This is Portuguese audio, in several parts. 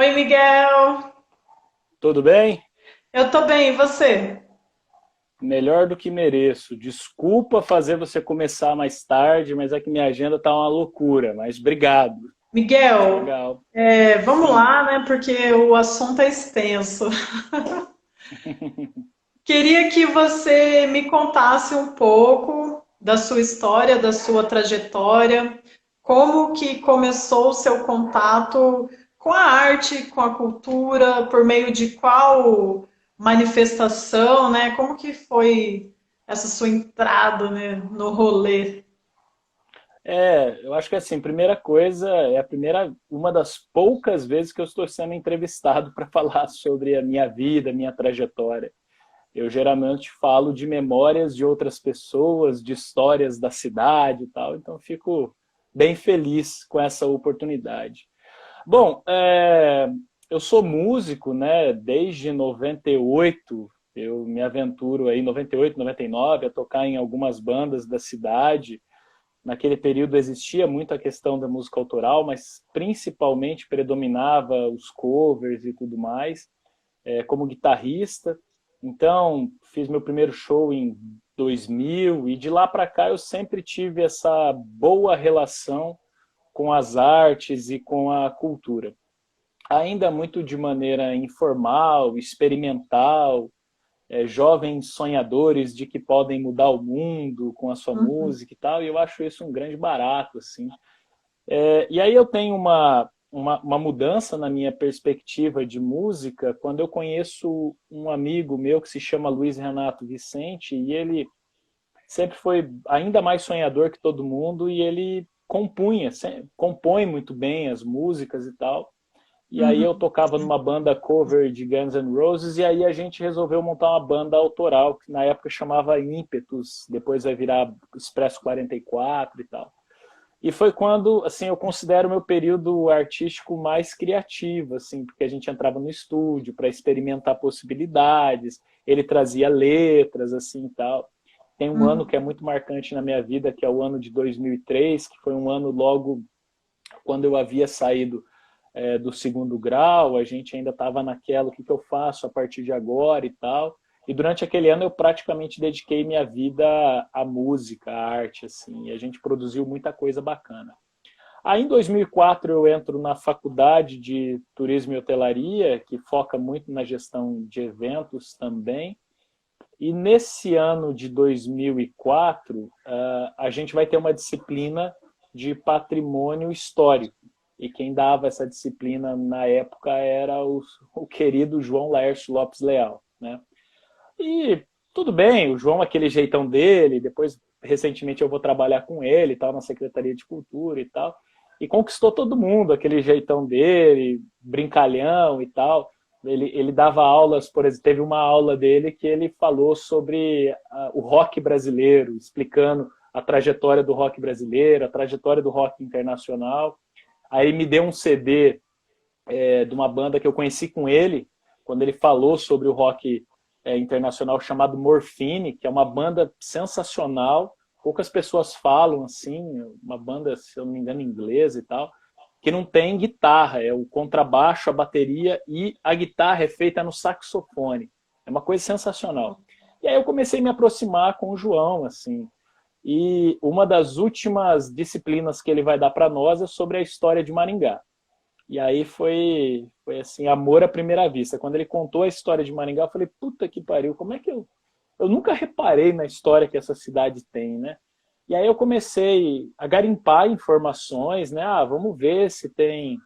Oi, Miguel. Tudo bem? Eu tô bem, e você? Melhor do que mereço. Desculpa fazer você começar mais tarde, mas é que minha agenda tá uma loucura. Mas obrigado. Miguel, Legal. vamos Sim. lá, né? Porque o assunto é extenso. Queria que você me contasse um pouco da sua história, da sua trajetória, como que começou o seu contato com a arte, com a cultura, por meio de qual manifestação, né? Como que foi essa sua entrada, né, no rolê? Eu acho que assim, primeira coisa, é a primeira, uma das poucas vezes que eu estou sendo entrevistado para falar sobre a minha vida, minha trajetória. Eu geralmente falo de memórias de outras pessoas, de histórias da cidade e tal, então fico bem feliz com essa oportunidade. Bom, eu sou músico, né? Desde 98, eu me aventuro aí, 98, 99, a tocar em algumas bandas da cidade. Naquele período existia muito a questão da música autoral, mas principalmente predominava os covers e tudo mais, como guitarrista. Então, fiz meu primeiro show em 2000 e de lá para cá eu sempre tive essa boa relação com as artes e com a cultura, ainda muito de maneira informal, experimental, jovens sonhadores de que podem mudar o mundo com a sua Uhum. música e tal, e eu acho isso um grande barato, assim. E aí eu tenho uma mudança na minha perspectiva de música quando eu conheço um amigo meu que se chama Luiz Renato Vicente, e ele sempre foi ainda mais sonhador que todo mundo, e ele compõe muito bem as músicas e tal. E aí eu Uhum. tocava numa banda cover de Guns N' Roses, e aí a gente resolveu montar uma banda autoral, que na época chamava Ímpetus, depois vai virar Expresso 44 e tal. E foi quando, assim, eu considero o meu período artístico mais criativo, assim, porque a gente entrava no estúdio para experimentar possibilidades, ele trazia letras, assim, e tal. Tem um ano Uhum. que é muito marcante na minha vida, que é o ano de 2003, que foi um ano logo quando eu havia saído do segundo grau, a gente ainda estava naquela, o que, que eu faço a partir de agora e tal. E durante aquele ano eu praticamente dediquei minha vida à música, à arte, assim, e a gente produziu muita coisa bacana. Aí em 2004 eu entro na faculdade de turismo e hotelaria, que foca muito na gestão de eventos também. E nesse ano de 2004, a gente vai ter uma disciplina de patrimônio histórico. E quem dava essa disciplina na época era o querido João Laércio Lopes Leal, né? E tudo bem, o João, aquele jeitão dele, depois, recentemente, eu vou trabalhar com ele, tal, na Secretaria de Cultura e tal, e conquistou todo mundo, aquele jeitão dele, brincalhão e tal. Ele dava aulas, por exemplo, teve uma aula dele que ele falou sobre o rock brasileiro, explicando a trajetória do rock brasileiro, a trajetória do rock internacional. Aí me deu um CD de uma banda que eu conheci com ele, quando ele falou sobre o rock internacional chamado Morphine, que é uma banda sensacional. Poucas pessoas falam assim, uma banda, se eu não me engano, inglesa e tal, que não tem guitarra, é o contrabaixo, a bateria e a guitarra é feita no saxofone. É uma coisa sensacional. E aí eu comecei a me aproximar com o João, assim. E uma das últimas disciplinas que ele vai dar para nós é sobre a história de Maringá. E aí foi assim, amor à primeira vista. Quando ele contou a história de Maringá, eu falei, puta que pariu, como é que eu nunca reparei na história que essa cidade tem, né? E aí eu comecei a garimpar informações, né? Ah, vamos ver se tem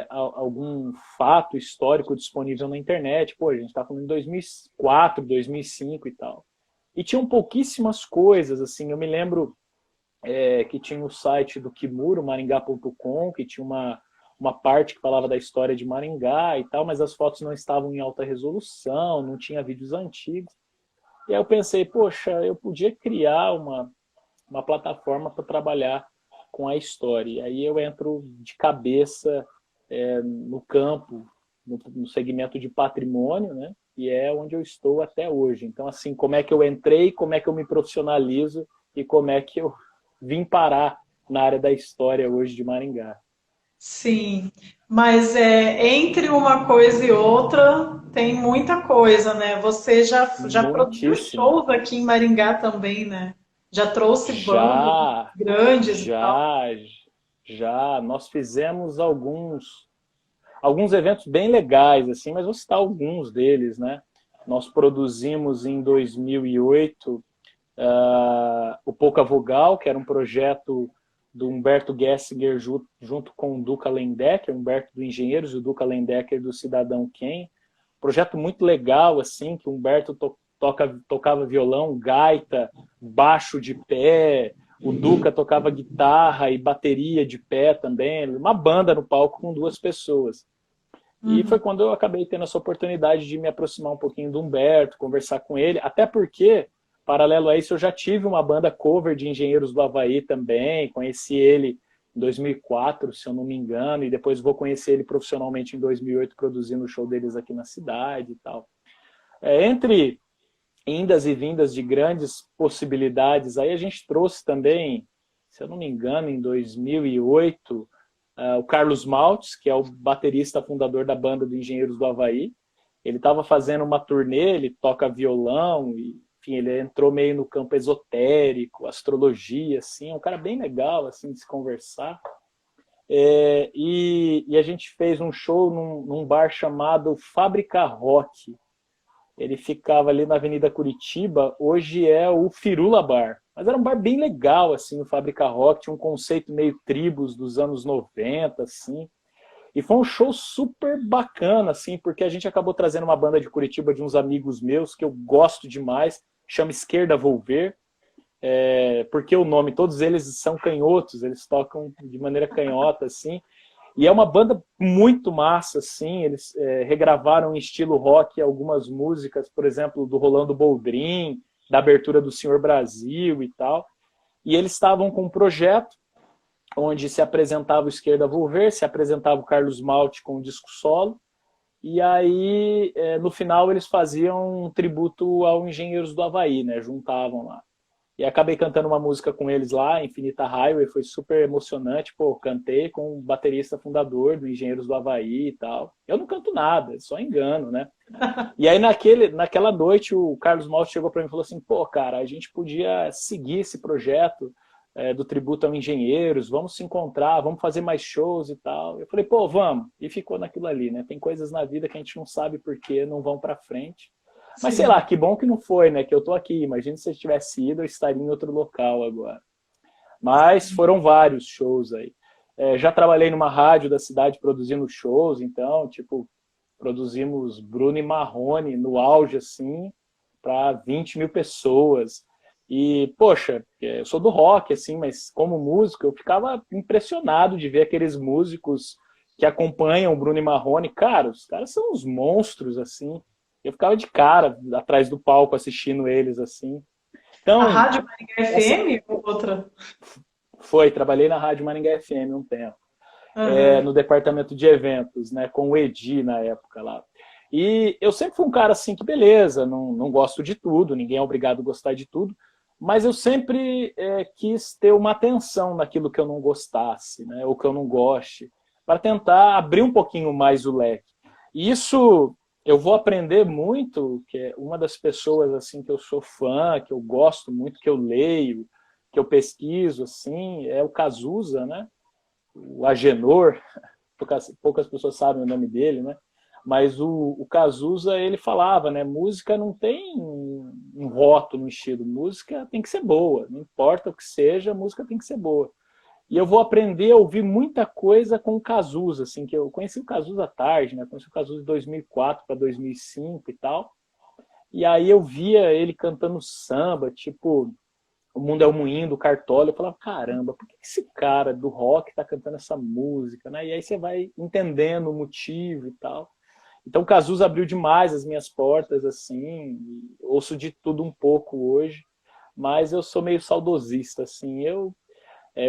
algum fato histórico disponível na internet. Pô, a gente está falando de 2004, 2005 e tal. E tinham pouquíssimas coisas, assim. Eu me lembro que tinha o site do Kimuro, maringá.com, que tinha uma parte que falava da história de Maringá e tal, mas as fotos não estavam em alta resolução, não tinha vídeos antigos. E aí eu pensei, poxa, eu podia criar uma plataforma para trabalhar com a história. E aí eu entro de cabeça no campo, no segmento de patrimônio, né? E é onde eu estou até hoje. Então, assim, como é que eu entrei, como é que eu me profissionalizo e como é que eu vim parar na área da história hoje de Maringá. Sim, mas entre uma coisa e outra tem muita coisa, né? Você já produziu Muitíssimo. shows aqui em Maringá também, né? Já trouxe bandas Já, grandes e tal. já, já. Nós fizemos alguns eventos bem legais, assim, mas vou citar alguns deles, né? Nós produzimos em 2008 o Pouca Vogal, que era um projeto do Humberto Gessinger junto com o Duca Lendecker, Humberto do Engenheiros e o Duca Lendecker do Cidadão Quem. Projeto muito legal, assim, que o Humberto tocava violão, gaita, baixo de pé, o Duca tocava guitarra e bateria de pé também, uma banda no palco com duas pessoas. E foi Uhum. quando eu acabei tendo essa oportunidade de me aproximar um pouquinho do Humberto, conversar com ele, até porque, paralelo a isso, eu já tive uma banda cover de Engenheiros do Havaí também, conheci ele em 2004, se eu não me engano, e depois vou conhecer ele profissionalmente em 2008, produzindo o show deles aqui na cidade e tal. Entre indas e vindas de grandes possibilidades, aí a gente trouxe também, se eu não me engano, em 2008, o Carlos Maltes, que é o baterista fundador da banda do Engenheiros do Havaí. Ele estava fazendo uma turnê, ele toca violão, e, enfim, ele entrou meio no campo esotérico, astrologia, assim, é um cara bem legal, assim, de se conversar. E a gente fez um show num bar chamado Fábrica Rock. Ele ficava ali na Avenida Curitiba, hoje é o Firula Bar. Mas era um bar bem legal, assim, o Fábrica Rock, tinha um conceito meio tribos dos anos 90, assim. E foi um show super bacana, assim, porque a gente acabou trazendo uma banda de Curitiba de uns amigos meus, que eu gosto demais, chama Esquerda Volver, porque o nome, todos eles são canhotos, eles tocam de maneira canhota, assim, e é uma banda muito massa, assim, eles regravaram em estilo rock algumas músicas, por exemplo, do Rolando Boldrin, da abertura do Senhor Brasil e tal, e eles estavam com um projeto onde se apresentava o Esquerda Volver, se apresentava o Carlos Malte com o disco solo, e aí no final eles faziam um tributo ao Engenheiros do Havaí, né, juntavam lá. E acabei cantando uma música com eles lá, Infinita Highway, foi super emocionante. Pô, cantei com o baterista fundador do Engenheiros do Havaí e tal. Eu não canto nada, só engano, né? E aí naquela noite o Carlos Malte chegou para mim e falou assim, pô, cara, a gente podia seguir esse projeto do tributo ao Engenheiros, vamos se encontrar, vamos fazer mais shows e tal. Eu falei, pô, vamos. E ficou naquilo ali, né? Tem coisas na vida que a gente não sabe por que não vão para frente. Mas sei lá, Sim. que bom que não foi, né? Que eu tô aqui. Imagina se eu tivesse ido, eu estaria em outro local agora. Mas foram vários shows aí. Já trabalhei numa rádio da cidade produzindo shows, então, tipo, produzimos Bruno e Marrone no auge, assim, para 20 mil pessoas. E, poxa, eu sou do rock, assim, mas como músico, eu ficava impressionado de ver aqueles músicos que acompanham o Bruno e Marrone. Cara, os caras são uns monstros, assim. Eu ficava de cara atrás do palco assistindo eles, assim. A Então, Rádio Maringá essa FM ou outra? trabalhei na Rádio Maringá FM um tempo, Aham. no departamento de eventos, né, com o Edi na época lá. E eu sempre fui um cara assim que beleza, não gosto de tudo, ninguém é obrigado a gostar de tudo, mas eu sempre quis ter uma atenção naquilo que eu não gostasse, né, ou que eu não goste, para tentar abrir um pouquinho mais o leque. E isso eu vou aprender muito, que é uma das pessoas assim que eu sou fã, que eu gosto muito, que eu leio, que eu pesquiso, assim, é o Cazuza, né? O Agenor, poucas pessoas sabem o nome dele, né? Mas o Cazuza, ele falava, né? Música não tem um rótulo, um estilo. Música tem que ser boa. Não importa o que seja, a música tem que ser boa. E eu vou aprender a ouvir muita coisa com o Cazuza, assim, que eu conheci o Cazuza tarde, né? Conheci o Cazuza de 2004 para 2005 e tal. E aí eu via ele cantando samba, tipo, O Mundo é o Moinho, do Cartola. Eu falava, caramba, por que esse cara do rock tá cantando essa música, né? E aí você vai entendendo o motivo e tal. Então, o Cazuza abriu demais as minhas portas, assim, ouço de tudo um pouco hoje, mas eu sou meio saudosista, assim, eu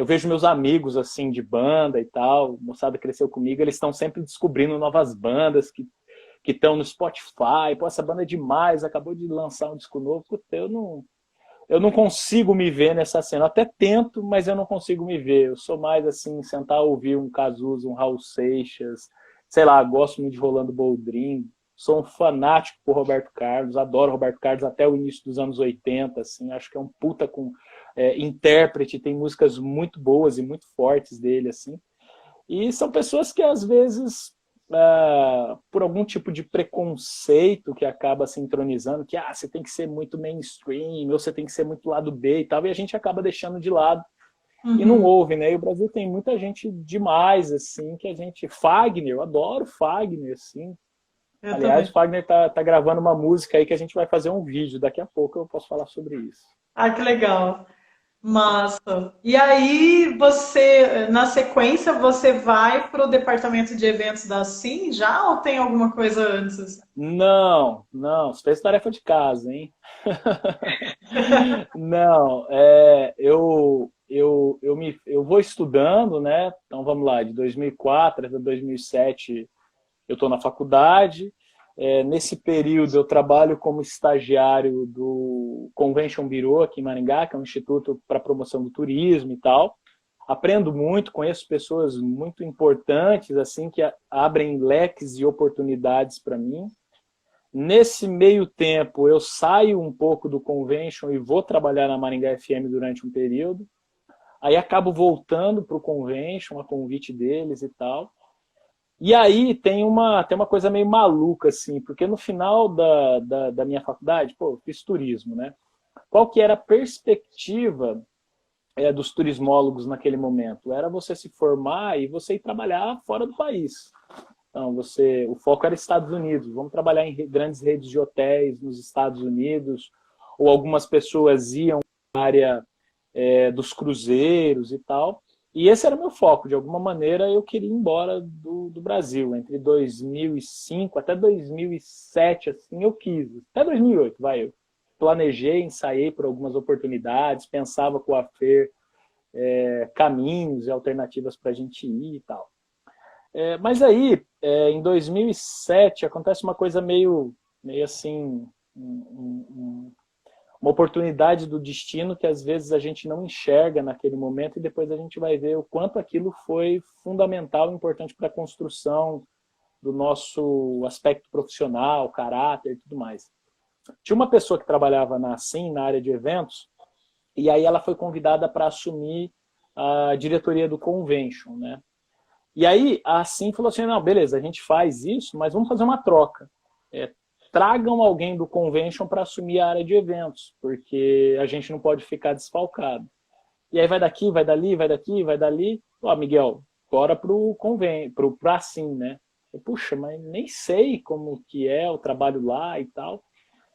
vejo meus amigos, assim, de banda e tal, moçada cresceu comigo, eles estão sempre descobrindo novas bandas que estão no Spotify, pô, essa banda é demais, acabou de lançar um disco novo, puta, eu não consigo me ver nessa cena. Eu até tento, mas eu não consigo me ver. Eu sou mais assim, sentar ouvir um Cazuza, um Raul Seixas, sei lá, gosto muito de Rolando Boldrin, sou um fanático por Roberto Carlos, adoro Roberto Carlos até o início dos anos 80, assim, acho que é um puta intérprete, tem músicas muito boas e muito fortes dele, assim. E são pessoas que às vezes por algum tipo de preconceito que acaba se entronizando, que você tem que ser muito mainstream, ou você tem que ser muito lado B e tal, e a gente acaba deixando de lado e não ouve, né? E o Brasil tem muita gente demais, assim, que a gente... Fagner, eu adoro Fagner, assim. Eu Aliás, também. o Fagner tá gravando uma música aí que a gente vai fazer um vídeo, daqui a pouco eu posso falar sobre isso. Ah, que legal. Massa. E aí, você, na sequência, você vai para o departamento de eventos da SIM já ou tem alguma coisa antes? Não, não, você fez tarefa de casa, hein? Não, eu vou estudando, né? Então vamos lá, de 2004 até 2007 eu estou na faculdade. Nesse período eu trabalho como estagiário do Convention Bureau aqui em Maringá, que é um instituto para promoção do turismo e tal. Aprendo muito, conheço pessoas muito importantes assim que abrem leques de oportunidades para mim. Nesse meio tempo, eu saio um pouco do convention e vou trabalhar na Maringá FM durante um período. Aí acabo voltando para o convention, a convite deles e tal. E aí tem uma coisa meio maluca, assim, porque no final da minha faculdade, pô, eu fiz turismo, né? Qual que era a perspectiva dos turismólogos naquele momento? Era você se formar e você ir trabalhar fora do país. Então, o foco era Estados Unidos. Vamos trabalhar em grandes redes de hotéis nos Estados Unidos, ou algumas pessoas iam para a área dos cruzeiros e tal. E esse era o meu foco. De alguma maneira, eu queria ir embora do Brasil. Entre 2005 até 2007, assim, eu quis. Até 2008, vai. Eu planejei, ensaiei por algumas oportunidades, pensava com a Fer caminhos e alternativas para a gente ir e tal. Mas aí, em 2007, acontece uma coisa meio assim, uma oportunidade do destino que às vezes a gente não enxerga naquele momento e depois a gente vai ver o quanto aquilo foi fundamental e importante para a construção do nosso aspecto profissional, caráter e tudo mais. Tinha uma pessoa que trabalhava na área de eventos, e aí ela foi convidada para assumir a diretoria do Convention, né? E aí a SIM falou assim, não, beleza, a gente faz isso, mas vamos fazer uma troca. Tragam alguém do Convention para assumir a área de eventos, porque a gente não pode ficar desfalcado. E aí vai daqui, vai dali, vai daqui, vai dali. Ó, Miguel, bora pra SIM, né? Puxa, mas nem sei como que é o trabalho lá e tal.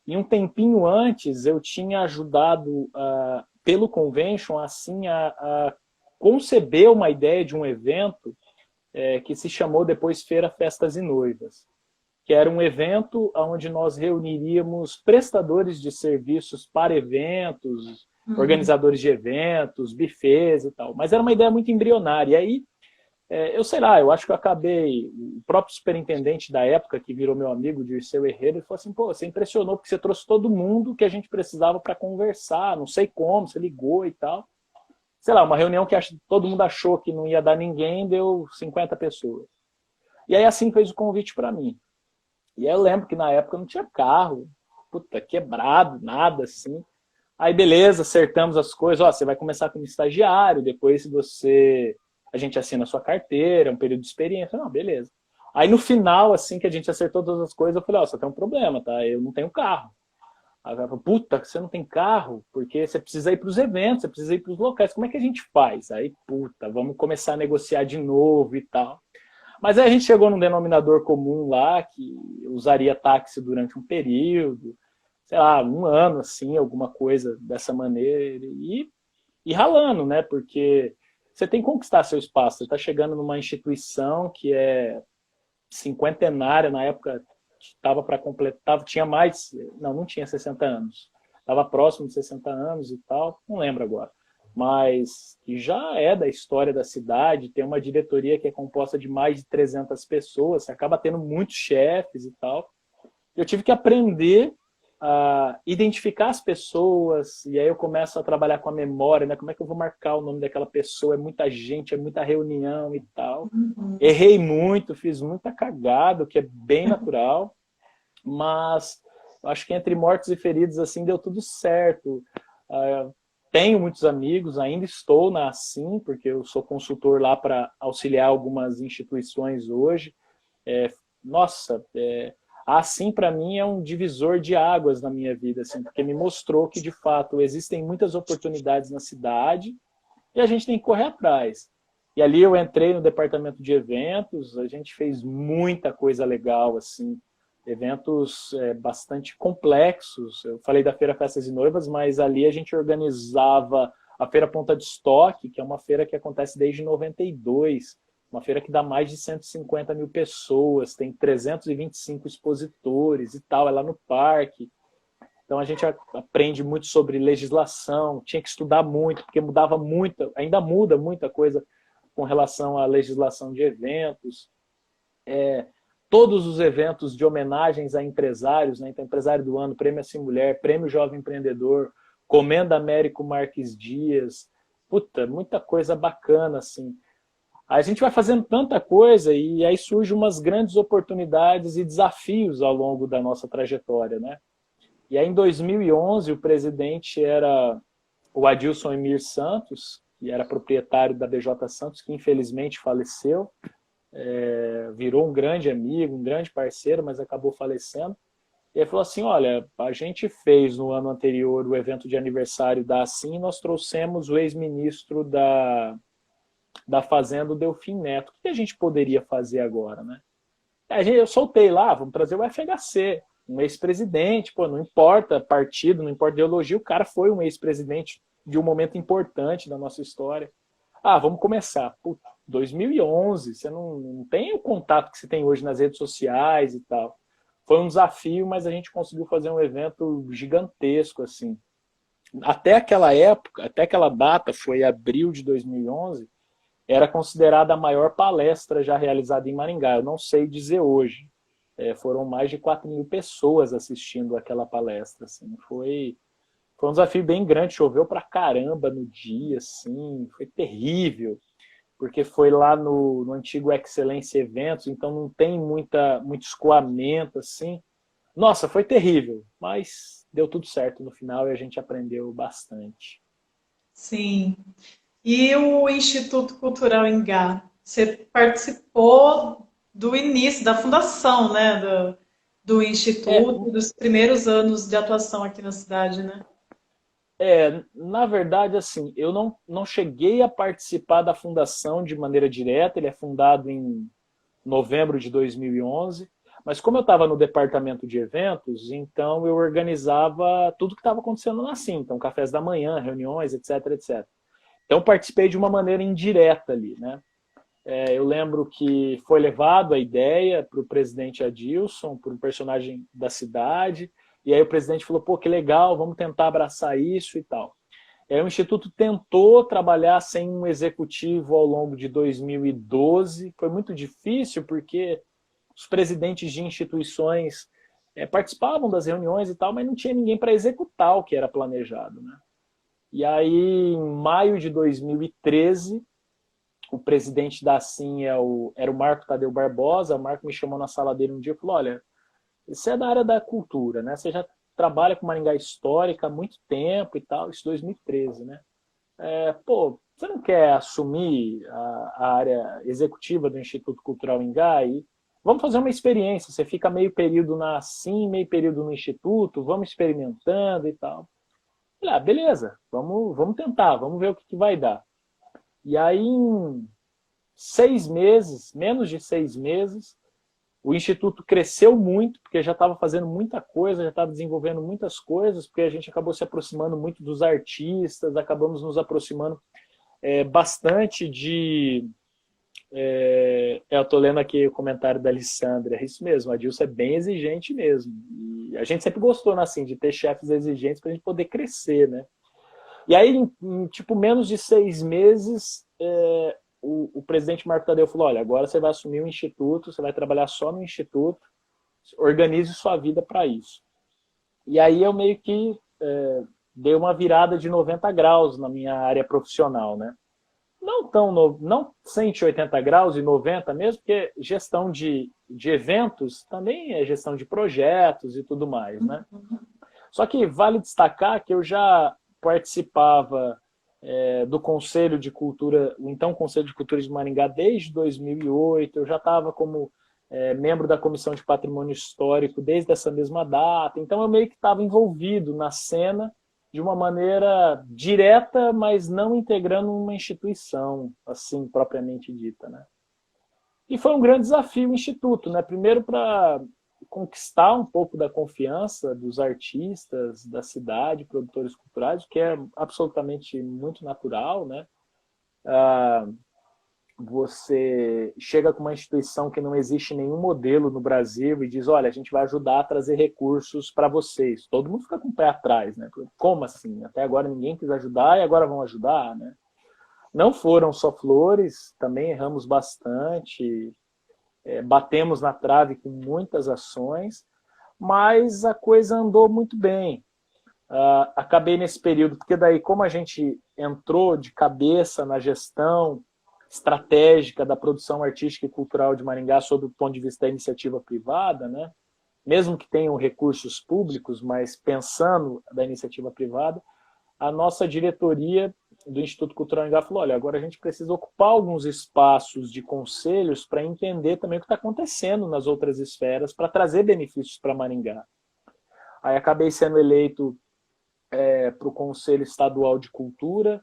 E um tempinho antes eu tinha ajudado pelo Convention assim a conceber uma ideia de um evento que se chamou depois Feira Festas e Noivas, que era um evento onde nós reuniríamos prestadores de serviços para eventos, organizadores de eventos, buffets e tal. Mas era uma ideia muito embrionária. E aí, eu sei lá, eu acho que eu acabei... O próprio superintendente da época, que virou meu amigo, Dirceu Herrera, ele falou assim, pô, você impressionou porque você trouxe todo mundo que a gente precisava para conversar, não sei como, você ligou e tal. Sei lá, uma reunião que todo mundo achou que não ia dar ninguém, deu 50 pessoas. E aí assim fez o convite para mim. E aí eu lembro que na época não tinha carro, puta, quebrado, nada assim. Aí beleza, acertamos as coisas, ó, você vai começar como estagiário, depois a gente assina a sua carteira, um período de experiência, não, beleza. Aí no final, assim que a gente acertou todas as coisas, eu falei, ó, só tem um problema, tá? Eu não tenho carro. Aí ela falou, puta, você não tem carro? Porque você precisa ir para os eventos, você precisa ir para os locais. Como é que a gente faz? Aí, puta, vamos começar a negociar de novo e tal. Mas aí a gente chegou num denominador comum lá, que usaria táxi durante um período, sei lá, um ano, assim, alguma coisa dessa maneira. E ralando, né? Porque você tem que conquistar seu espaço. Você está chegando numa instituição que é cinquentenária, na época estava para completar, tinha mais, não tinha 60 anos, estava próximo de 60 anos e tal, não lembro agora, mas que já é da história da cidade, tem uma diretoria que é composta de mais de 300 pessoas, você acaba tendo muitos chefes e tal. Eu tive que aprender a identificar as pessoas, e aí eu começo a trabalhar com a memória, né? Como é que eu vou marcar o nome daquela pessoa? É muita gente, é muita reunião e tal. Uhum. Errei muito, fiz muita cagada, o que é bem natural, mas acho que entre mortos e feridos, assim, deu tudo certo. Tenho muitos amigos, ainda estou na Assim, porque eu sou consultor lá para auxiliar algumas instituições hoje. É, nossa, a Assim para mim é um divisor de águas na minha vida, assim, porque me mostrou que de fato existem muitas oportunidades na cidade e a gente tem que correr atrás. E ali eu entrei no departamento de eventos, a gente fez muita coisa legal, assim, eventos bastante complexos. Eu falei da Feira Festas e Noivas, mas ali a gente organizava a Feira Ponta de Estoque, que é uma feira que acontece desde 92, uma feira que dá mais de 150 mil pessoas, tem 325 expositores e tal, é lá no parque. Então a gente aprende muito sobre legislação, tinha que estudar muito, porque mudava muito, ainda muda muita coisa com relação à legislação de eventos. Todos os eventos de homenagens a empresários, né? Então, empresário do ano, Prêmio Assim Mulher, Prêmio Jovem Empreendedor, Comenda Américo Marques Dias, puta, muita coisa bacana, assim. A gente vai fazendo tanta coisa e aí surgem umas grandes oportunidades e desafios ao longo da nossa trajetória, né? E aí, em 2011, o presidente era o Adilson Emir Santos, que era proprietário da BJ Santos, que infelizmente faleceu, virou um grande amigo, um grande parceiro, mas acabou falecendo. E ele falou assim, olha, a gente fez no ano anterior o evento de aniversário da Assim e nós trouxemos o ex-ministro da Fazenda, o Delfim Neto. O que a gente poderia fazer agora, né? Eu soltei lá, vamos trazer o FHC, um ex-presidente, pô, não importa partido, não importa ideologia, o cara foi um ex-presidente de um momento importante da nossa história. Ah, vamos começar. Putz, 2011, você não tem o contato que você tem hoje nas redes sociais e tal. Foi um desafio, mas a gente conseguiu fazer um evento gigantesco, assim. Até aquela época, até aquela data, foi abril de 2011, era considerada a maior palestra já realizada em Maringá. Eu não sei dizer hoje. Foram mais de 4 mil pessoas assistindo aquela palestra. Assim. Foi um desafio bem grande, choveu pra caramba no dia, assim, foi terrível, porque foi lá no antigo Excelência Eventos, então não tem muito escoamento, assim. Nossa, foi terrível, mas deu tudo certo no final e a gente aprendeu bastante. Sim. E o Instituto Cultural Engá, você participou do início, da fundação, né, do É, Instituto, dos primeiros anos de atuação aqui na cidade, né? na verdade, assim, eu não cheguei a participar da fundação de maneira direta, ele é fundado em novembro de 2011, mas como eu estava no departamento de eventos, então eu organizava tudo que estava acontecendo na Sim, então cafés da manhã, reuniões, etc, etc. Então participei de uma maneira indireta ali, né? Eu lembro que foi levado a ideia para o presidente Adilson, para um personagem da cidade, e aí o presidente falou, pô, que legal, vamos tentar abraçar isso e tal. O Instituto tentou trabalhar sem um executivo ao longo de 2012, foi muito difícil porque os presidentes de instituições participavam das reuniões e tal, mas não tinha ninguém para executar o que era planejado, né? E aí, em maio de 2013, o presidente da Assim era o Marco Tadeu Barbosa. O Marco me chamou na sala dele um dia e falou, olha, você é da área da cultura, né? Você já trabalha com Maringá Histórica há muito tempo e tal, isso 2013, né? Pô, você não quer assumir a área executiva do Instituto Cultural Engá? E vamos fazer uma experiência, você fica meio período na Assim, meio período no Instituto, vamos experimentando e tal. Falei, beleza, vamos tentar, vamos ver o que vai dar. E aí, em 6 meses, menos de 6 meses, o Instituto cresceu muito, porque já estava fazendo muita coisa, já estava desenvolvendo muitas coisas, porque a gente acabou se aproximando muito dos artistas, acabamos nos aproximando bastante de... eu estou lendo aqui o comentário da Alessandra, é isso mesmo, a Dilson é bem exigente mesmo. E a gente sempre gostou, né, assim, de ter chefes exigentes para a gente poder crescer, né? E aí, em tipo, menos de 6 meses, o presidente Marco Tadeu falou, olha, agora você vai assumir o Instituto, você vai trabalhar só no Instituto, organize sua vida para isso. E aí eu meio que dei uma virada de 90 graus na minha área profissional, né? Não 180 graus e 90 mesmo, porque gestão de eventos também é gestão de projetos e tudo mais, né? Só que vale destacar que eu já participava do Conselho de Cultura, o então Conselho de Cultura de Maringá desde 2008, eu já estava como membro da Comissão de Patrimônio Histórico desde essa mesma data, então eu meio que estava envolvido na cena de uma maneira direta, mas não integrando uma instituição, assim, propriamente dita, né? E foi um grande desafio o Instituto, né? Primeiro para conquistar um pouco da confiança dos artistas da cidade, produtores culturais, o que é absolutamente muito natural, né? Você chega com uma instituição que não existe nenhum modelo no Brasil e diz, olha, a gente vai ajudar a trazer recursos para vocês. Todo mundo fica com o pé atrás, né? Como assim? Até agora ninguém quis ajudar e agora vão ajudar, né? Não foram só flores, também erramos bastante, batemos na trave com muitas ações, mas a coisa andou muito bem. Acabei nesse período, porque daí como a gente entrou de cabeça na gestão estratégica da produção artística e cultural de Maringá sob o ponto de vista da iniciativa privada, né? Mesmo que tenham recursos públicos, mas pensando da iniciativa privada, a nossa diretoria do Instituto Cultural Maringá falou, olha, agora a gente precisa ocupar alguns espaços de conselhos para entender também o que está acontecendo nas outras esferas, para trazer benefícios para Maringá. Aí acabei sendo eleito para o Conselho Estadual de Cultura,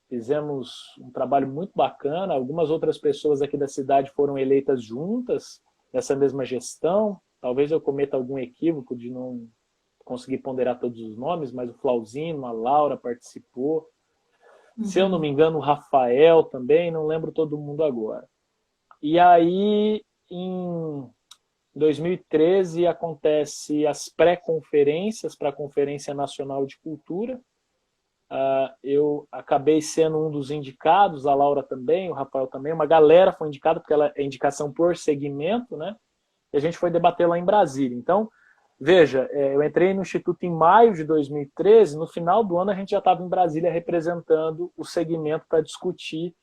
fizemos um trabalho muito bacana, algumas outras pessoas aqui da cidade foram eleitas juntas nessa mesma gestão, talvez eu cometa algum equívoco de não conseguir ponderar todos os nomes, mas o Flauzino, a Laura participou, se eu não me engano o Rafael também, não lembro todo mundo agora. E aí, em 2013, acontece as pré-conferências para a Conferência Nacional de Cultura. Eu acabei sendo um dos indicados, a Laura também, o Rafael também, uma galera foi indicada, porque ela é indicação por segmento, né? E a gente foi debater lá em Brasília. Então, veja, eu entrei no Instituto em maio de 2013, no final do ano a gente já estava em Brasília representando o segmento para discutir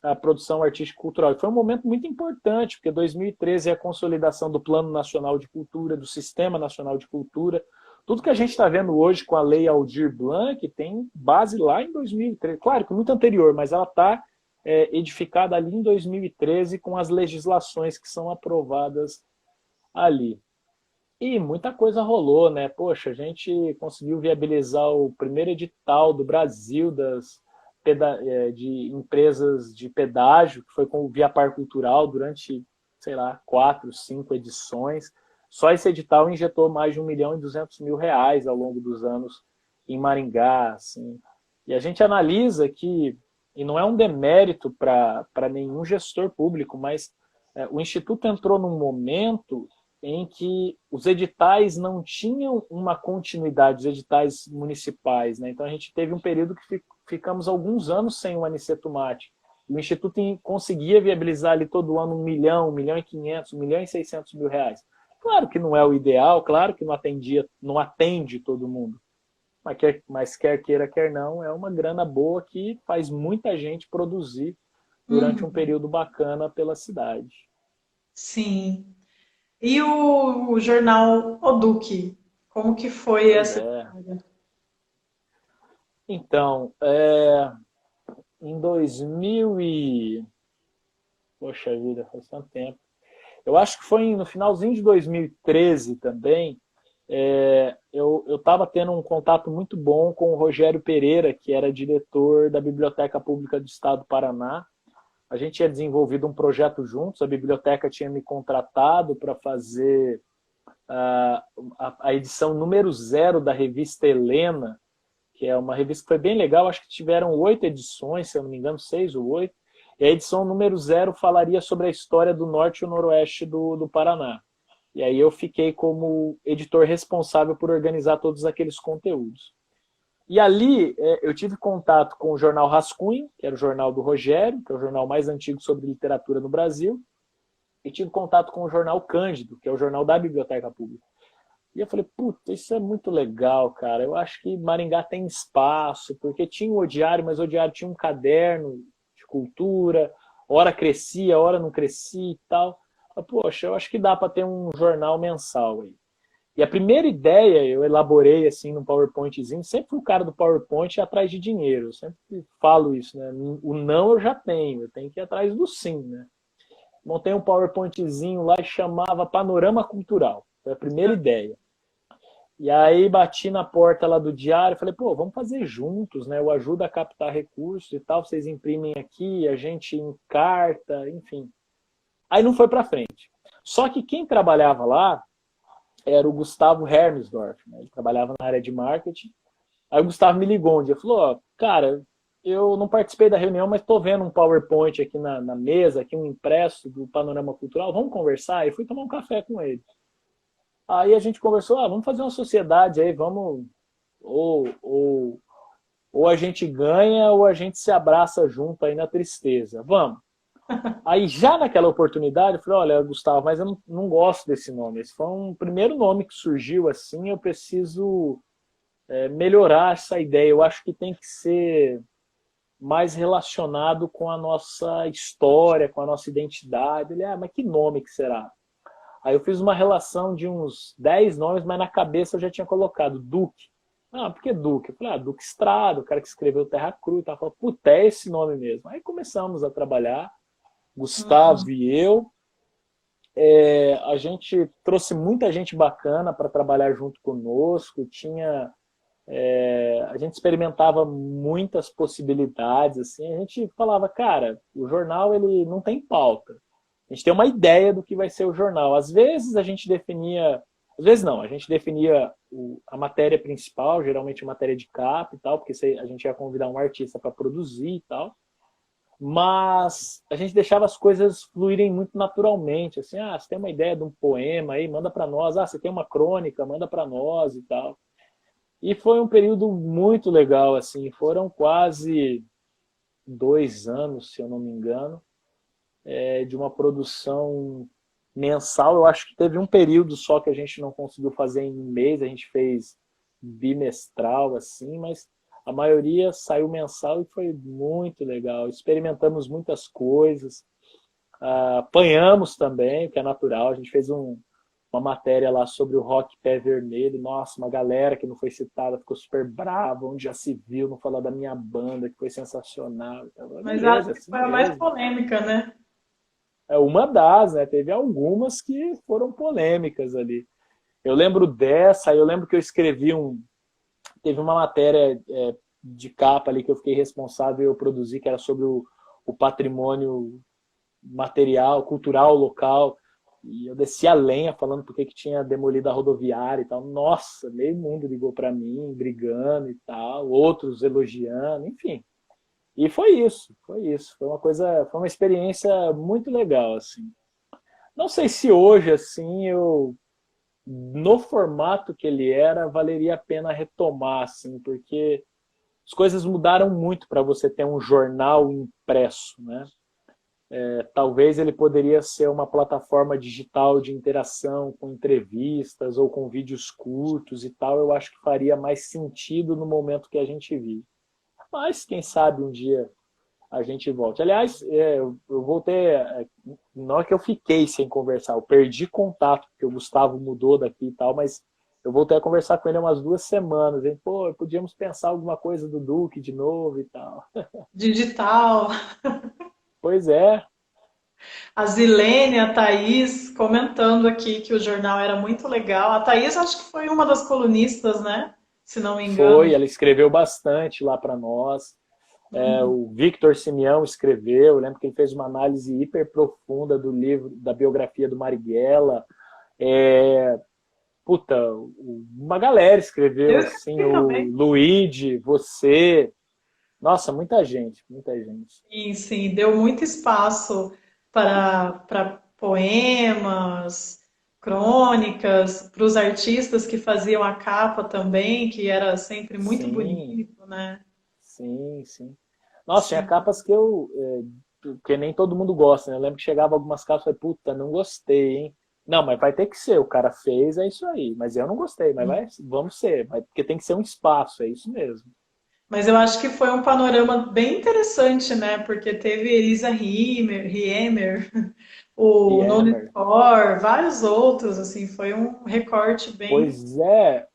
a produção artística e cultural. E foi um momento muito importante, porque 2013 é a consolidação do Plano Nacional de Cultura, do Sistema Nacional de Cultura. Tudo que a gente está vendo hoje com a Lei Aldir Blanc tem base lá em 2013. Claro que muito anterior, mas ela está edificada ali em 2013 com as legislações que são aprovadas ali. E muita coisa rolou, né? Poxa, a gente conseguiu viabilizar o primeiro edital do Brasil de empresas de pedágio, que foi com o Via Par Cultural durante, sei lá, 4, 5 edições. Só esse edital injetou mais de R$ 1.200.000 ao longo dos anos em Maringá. Assim. E a gente analisa que, e não é um demérito para nenhum gestor público, mas o Instituto entrou num momento em que os editais não tinham uma continuidade, os editais municipais. Né? Então a gente teve um período que ficamos alguns anos sem o Aniceto-Mate. O Instituto conseguia viabilizar ali todo ano 1 milhão, 1.500.000, 1.600.000 reais. Claro que não é o ideal, claro que não atende todo mundo. Mas quer queira, quer não, é uma grana boa que faz muita gente produzir durante um período bacana pela cidade. Sim. E o jornal O Duque? Como que foi essa história? Então, em 2000 e... Poxa vida, faz tanto tempo. Eu acho que foi no finalzinho de 2013 também, eu estava tendo um contato muito bom com o Rogério Pereira, que era diretor da Biblioteca Pública do Estado do Paraná. A gente tinha desenvolvido um projeto juntos, a biblioteca tinha me contratado para fazer a edição número 0 da revista Helena, que é uma revista que foi bem legal, acho que tiveram 8 edições, se eu não me engano, 6 ou 8. E a edição número 0 falaria sobre a história do norte e o noroeste do Paraná. E aí eu fiquei como editor responsável por organizar todos aqueles conteúdos. E ali eu tive contato com o jornal Rascunho, que era o jornal do Rogério, que é o jornal mais antigo sobre literatura no Brasil, e tive contato com o jornal Cândido, que é o jornal da Biblioteca Pública. E eu falei, puta, isso é muito legal, cara. Eu acho que Maringá tem espaço, porque tinha o Odiário, mas o Odiário tinha um caderno de cultura, hora crescia, hora não crescia e tal. Poxa, eu acho que dá para ter um jornal mensal aí. E a primeira ideia eu elaborei assim num PowerPointzinho, sempre fui o cara do PowerPoint atrás de dinheiro, eu sempre falo isso, né? O não eu já tenho, eu tenho que ir atrás do sim, né? Montei um PowerPointzinho lá e chamava Panorama Cultural, foi a primeira ideia. E aí bati na porta lá do diário, falei, pô, vamos fazer juntos, né? Eu ajudo a captar recursos e tal, vocês imprimem aqui, a gente encarta, enfim. Aí não foi para frente. Só que quem trabalhava lá era o Gustavo Hermsdorf, né? Ele trabalhava na área de marketing. Aí o Gustavo me ligou um dia, falou, ó, cara, eu não participei da reunião, mas estou vendo um PowerPoint aqui na mesa, aqui um impresso do Panorama Cultural, vamos conversar? E fui tomar um café com ele. Aí a gente conversou, vamos fazer uma sociedade aí, vamos, ou a gente ganha ou a gente se abraça junto aí na tristeza, vamos. Aí já naquela oportunidade eu falei, olha, Gustavo, mas eu não gosto desse nome, esse foi um primeiro nome que surgiu assim, eu preciso melhorar essa ideia, eu acho que tem que ser mais relacionado com a nossa história, com a nossa identidade. Ele, mas que nome que será? Aí eu fiz uma relação de uns 10 nomes, mas na cabeça eu já tinha colocado Duque. Por que Duque? Eu falei, Duque Estrada, o cara que escreveu Terra Crua. Eu falei, puta, é esse nome mesmo. Aí começamos a trabalhar, Gustavo e eu. A gente trouxe muita gente bacana para trabalhar junto conosco. A gente experimentava muitas possibilidades. Assim. A gente falava, cara, o jornal ele não tem pauta. A gente tem uma ideia do que vai ser o jornal. Às vezes a gente definia, às vezes não, a gente definia a matéria principal, geralmente a matéria de capa e tal, porque a gente ia convidar um artista para produzir e tal. Mas a gente deixava as coisas fluírem muito naturalmente. Assim, você tem uma ideia de um poema aí, manda para nós. Você tem uma crônica, manda para nós e tal. E foi um período muito legal, assim. Foram quase 2 anos, se eu não me engano, de uma produção mensal. Eu acho que teve um período só que a gente não conseguiu fazer em um mês, a gente fez bimestral, assim, mas a maioria saiu mensal e foi muito legal. Experimentamos muitas coisas, apanhamos também, que é natural. A gente fez uma matéria lá sobre o Rock Pé Vermelho. Nossa, uma galera que não foi citada ficou super brava, onde já se viu, não falar da minha banda, que foi sensacional. Mas Beleza, acho que assim foi a mais mesmo. polêmica, né? Uma das, né? Teve algumas que foram polêmicas ali. Eu lembro dessa, eu lembro que eu escrevi teve uma matéria de capa ali que eu fiquei responsável e eu produzi, que era sobre o patrimônio material, cultural local. E eu desci a lenha falando porque que tinha demolido a rodoviária e tal. Nossa, meio mundo ligou para mim, brigando e tal, outros elogiando, enfim. E foi isso, foi isso. Foi uma experiência muito legal, assim. Não sei se hoje, assim, no formato que ele era, valeria a pena retomar, assim, porque as coisas mudaram muito para você ter um jornal impresso, né? Talvez ele poderia ser uma plataforma digital de interação com entrevistas ou com vídeos curtos e tal. Eu acho que faria mais sentido no momento que a gente vive. Mas quem sabe um dia a gente volte. Aliás, eu voltei, na hora que eu fiquei sem conversar, eu perdi contato, porque o Gustavo mudou daqui e tal, mas eu voltei a conversar com ele há umas 2 semanas. Hein? Pô, podíamos pensar alguma coisa do Duque de novo e tal. Digital. Pois é, A Zilene, a Thaís comentando aqui que o jornal era muito legal. A Thaís acho que foi uma das colunistas, né? Se não me engano. ela escreveu bastante lá para nós. O Victor Simeão escreveu, eu lembro que ele fez uma análise hiper profunda do livro, da biografia do Marighella. Uma galera escreveu, Eu assim, escrevi o também. Luigi, você. Nossa, muita gente, muita gente. Sim, sim, deu muito espaço para poemas, crônicas, para os artistas que faziam a capa também, que era sempre muito Sim, bonito, né? sim, sim. Nossa, tinha Sim. capas que nem todo mundo gosta, né? Eu lembro que chegava algumas capas e falei, puta, não gostei, hein? Não, mas vai ter que ser, o cara fez, é isso aí. Mas eu não gostei, mas vamos ser, porque tem que ser um espaço, é isso mesmo. Mas eu acho que foi um panorama bem interessante, né? Porque teve Elisa Hiemer, E o Noni Emer. vários outros, assim, foi um recorte bem. Pois é,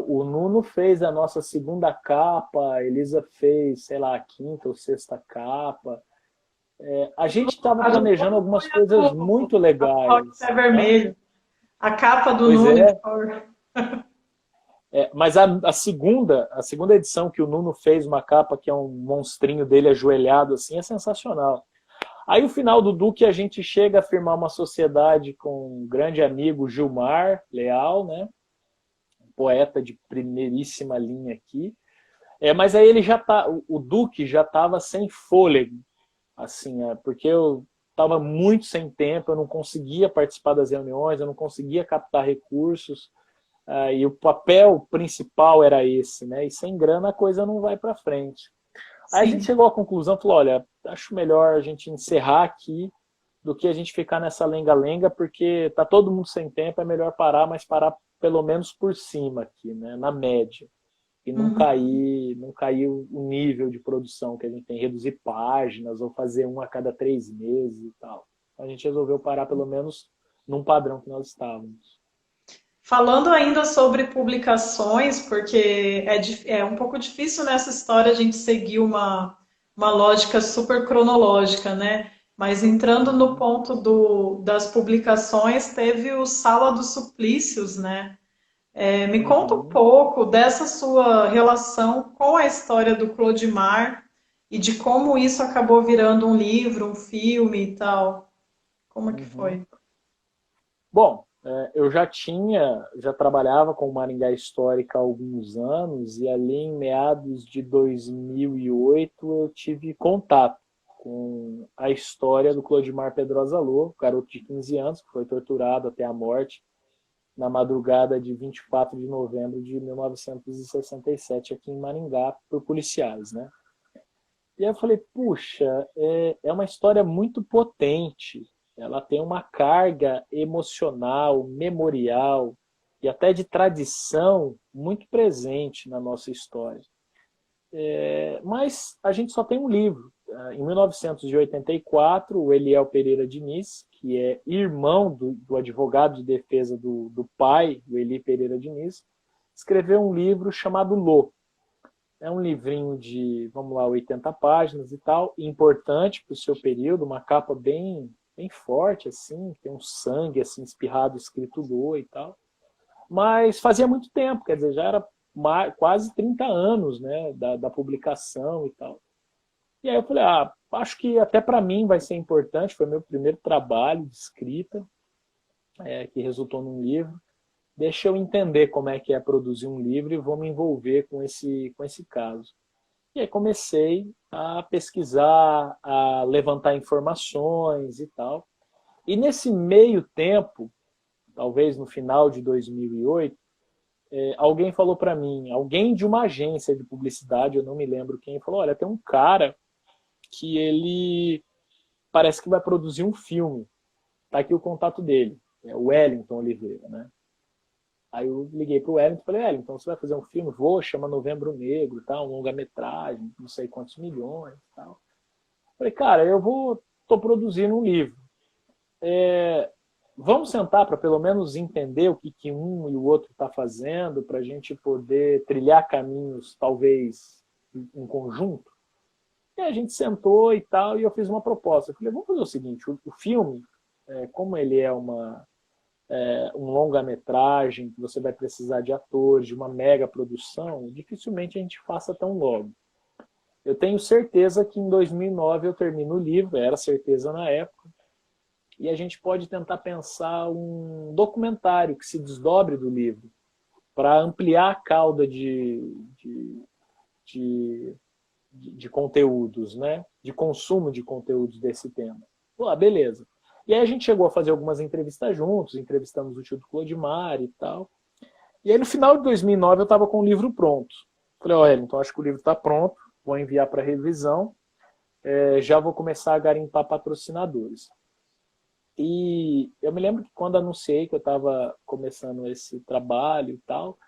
o Nuno fez a nossa segunda capa, a Elisa fez, sei lá, a quinta ou sexta capa. A gente estava A do planejando Nuno foi algumas coisas muito a do Rock legais. Pé Hã? Vermelho. A capa do Pois Nuno. é, mas a segunda edição que o Nuno fez, uma capa que é um monstrinho dele ajoelhado assim, é sensacional. Aí o final do Duque a gente chega a firmar uma sociedade com um grande amigo Gilmar Leal, né? Um poeta de primeiríssima linha aqui. Mas aí ele já tá, o Duque já estava sem fôlego, assim, porque eu estava muito sem tempo, eu não conseguia participar das reuniões, eu não conseguia captar recursos. E o papel principal era esse, né? E sem grana a coisa não vai para frente. Aí a gente Sim. chegou à conclusão, falou, olha, acho melhor a gente encerrar aqui do que a gente ficar nessa lenga-lenga, porque tá todo mundo sem tempo, é melhor parar, mas parar pelo menos por cima aqui, né? Na média. E Uhum. não cair o nível de produção que a gente tem, reduzir páginas ou fazer um a cada 3 meses e tal. A gente resolveu parar pelo menos num padrão que nós estávamos. Falando ainda sobre publicações, porque é um pouco difícil nessa história a gente seguir uma lógica super cronológica, né? Mas entrando no Uhum, ponto das publicações, teve o Sala dos Suplícios, né? Me conta um uhum, pouco dessa sua relação com a história do Clodimar e de como isso acabou virando um livro, um filme e tal. Como é que uhum. foi? Bom, eu já trabalhava com Maringá Histórica há alguns anos e ali em meados de 2008 eu tive contato com a história do Clodimar Pedrosa Lô, garoto de 15 anos que foi torturado até a morte na madrugada de 24 de novembro de 1967 aqui em Maringá por policiais, né? E aí eu falei, puxa, é uma história muito potente. Ela tem uma carga emocional, memorial e até de tradição muito presente na nossa história. Mas a gente só tem um livro. Em 1984, o Eliel Pereira Diniz, que é irmão do advogado de defesa do pai, do Eli Pereira Diniz, escreveu um livro chamado Lô. É um livrinho de, vamos lá, 80 páginas e tal, importante para o seu período, uma capa bem, bem forte, assim, tem um sangue assim espirrado escrito Lô e tal. Mas fazia muito tempo, quer dizer, já era quase 30 anos, né, da publicação e tal. E aí eu falei, acho que até para mim vai ser importante, foi meu primeiro trabalho de escrita, que resultou num livro. Deixa eu entender como é que é produzir um livro e vou me envolver com esse caso. E aí comecei a pesquisar, a levantar informações e tal. E nesse meio tempo, talvez no final de 2008, alguém falou para mim, alguém de uma agência de publicidade, eu não me lembro quem, falou, olha, tem um cara que ele parece que vai produzir um filme. Tá aqui o contato dele, é o Wellington Oliveira, né? Aí eu liguei pro Wellington e falei, Wellington, você vai fazer um filme? Vou, chama Novembro Negro, tá? Um longa-metragem, não sei quantos milhões e tal. Falei, cara, tô produzindo um livro. Vamos sentar para pelo menos entender o que um e o outro está fazendo, para a gente poder trilhar caminhos, talvez, em conjunto. E a gente sentou e tal, e eu fiz uma proposta. Eu falei, vamos fazer o seguinte, o filme, como ele é um longa-metragem, que você vai precisar de atores, de uma mega produção, dificilmente a gente faça tão logo. Eu tenho certeza que em 2009 eu termino o livro, era certeza na época, e a gente pode tentar pensar um documentário que se desdobre do livro, para ampliar a cauda de, de conteúdos, né? De consumo de conteúdos desse tema. Beleza. E aí a gente chegou a fazer algumas entrevistas juntos, entrevistamos o tio do Clodimar e tal. E aí no final de 2009 eu estava com o livro pronto. Falei, olha, então acho que o livro está pronto, vou enviar para revisão, já vou começar a garimpar patrocinadores. E eu me lembro que quando anunciei que eu estava começando esse trabalho e tal,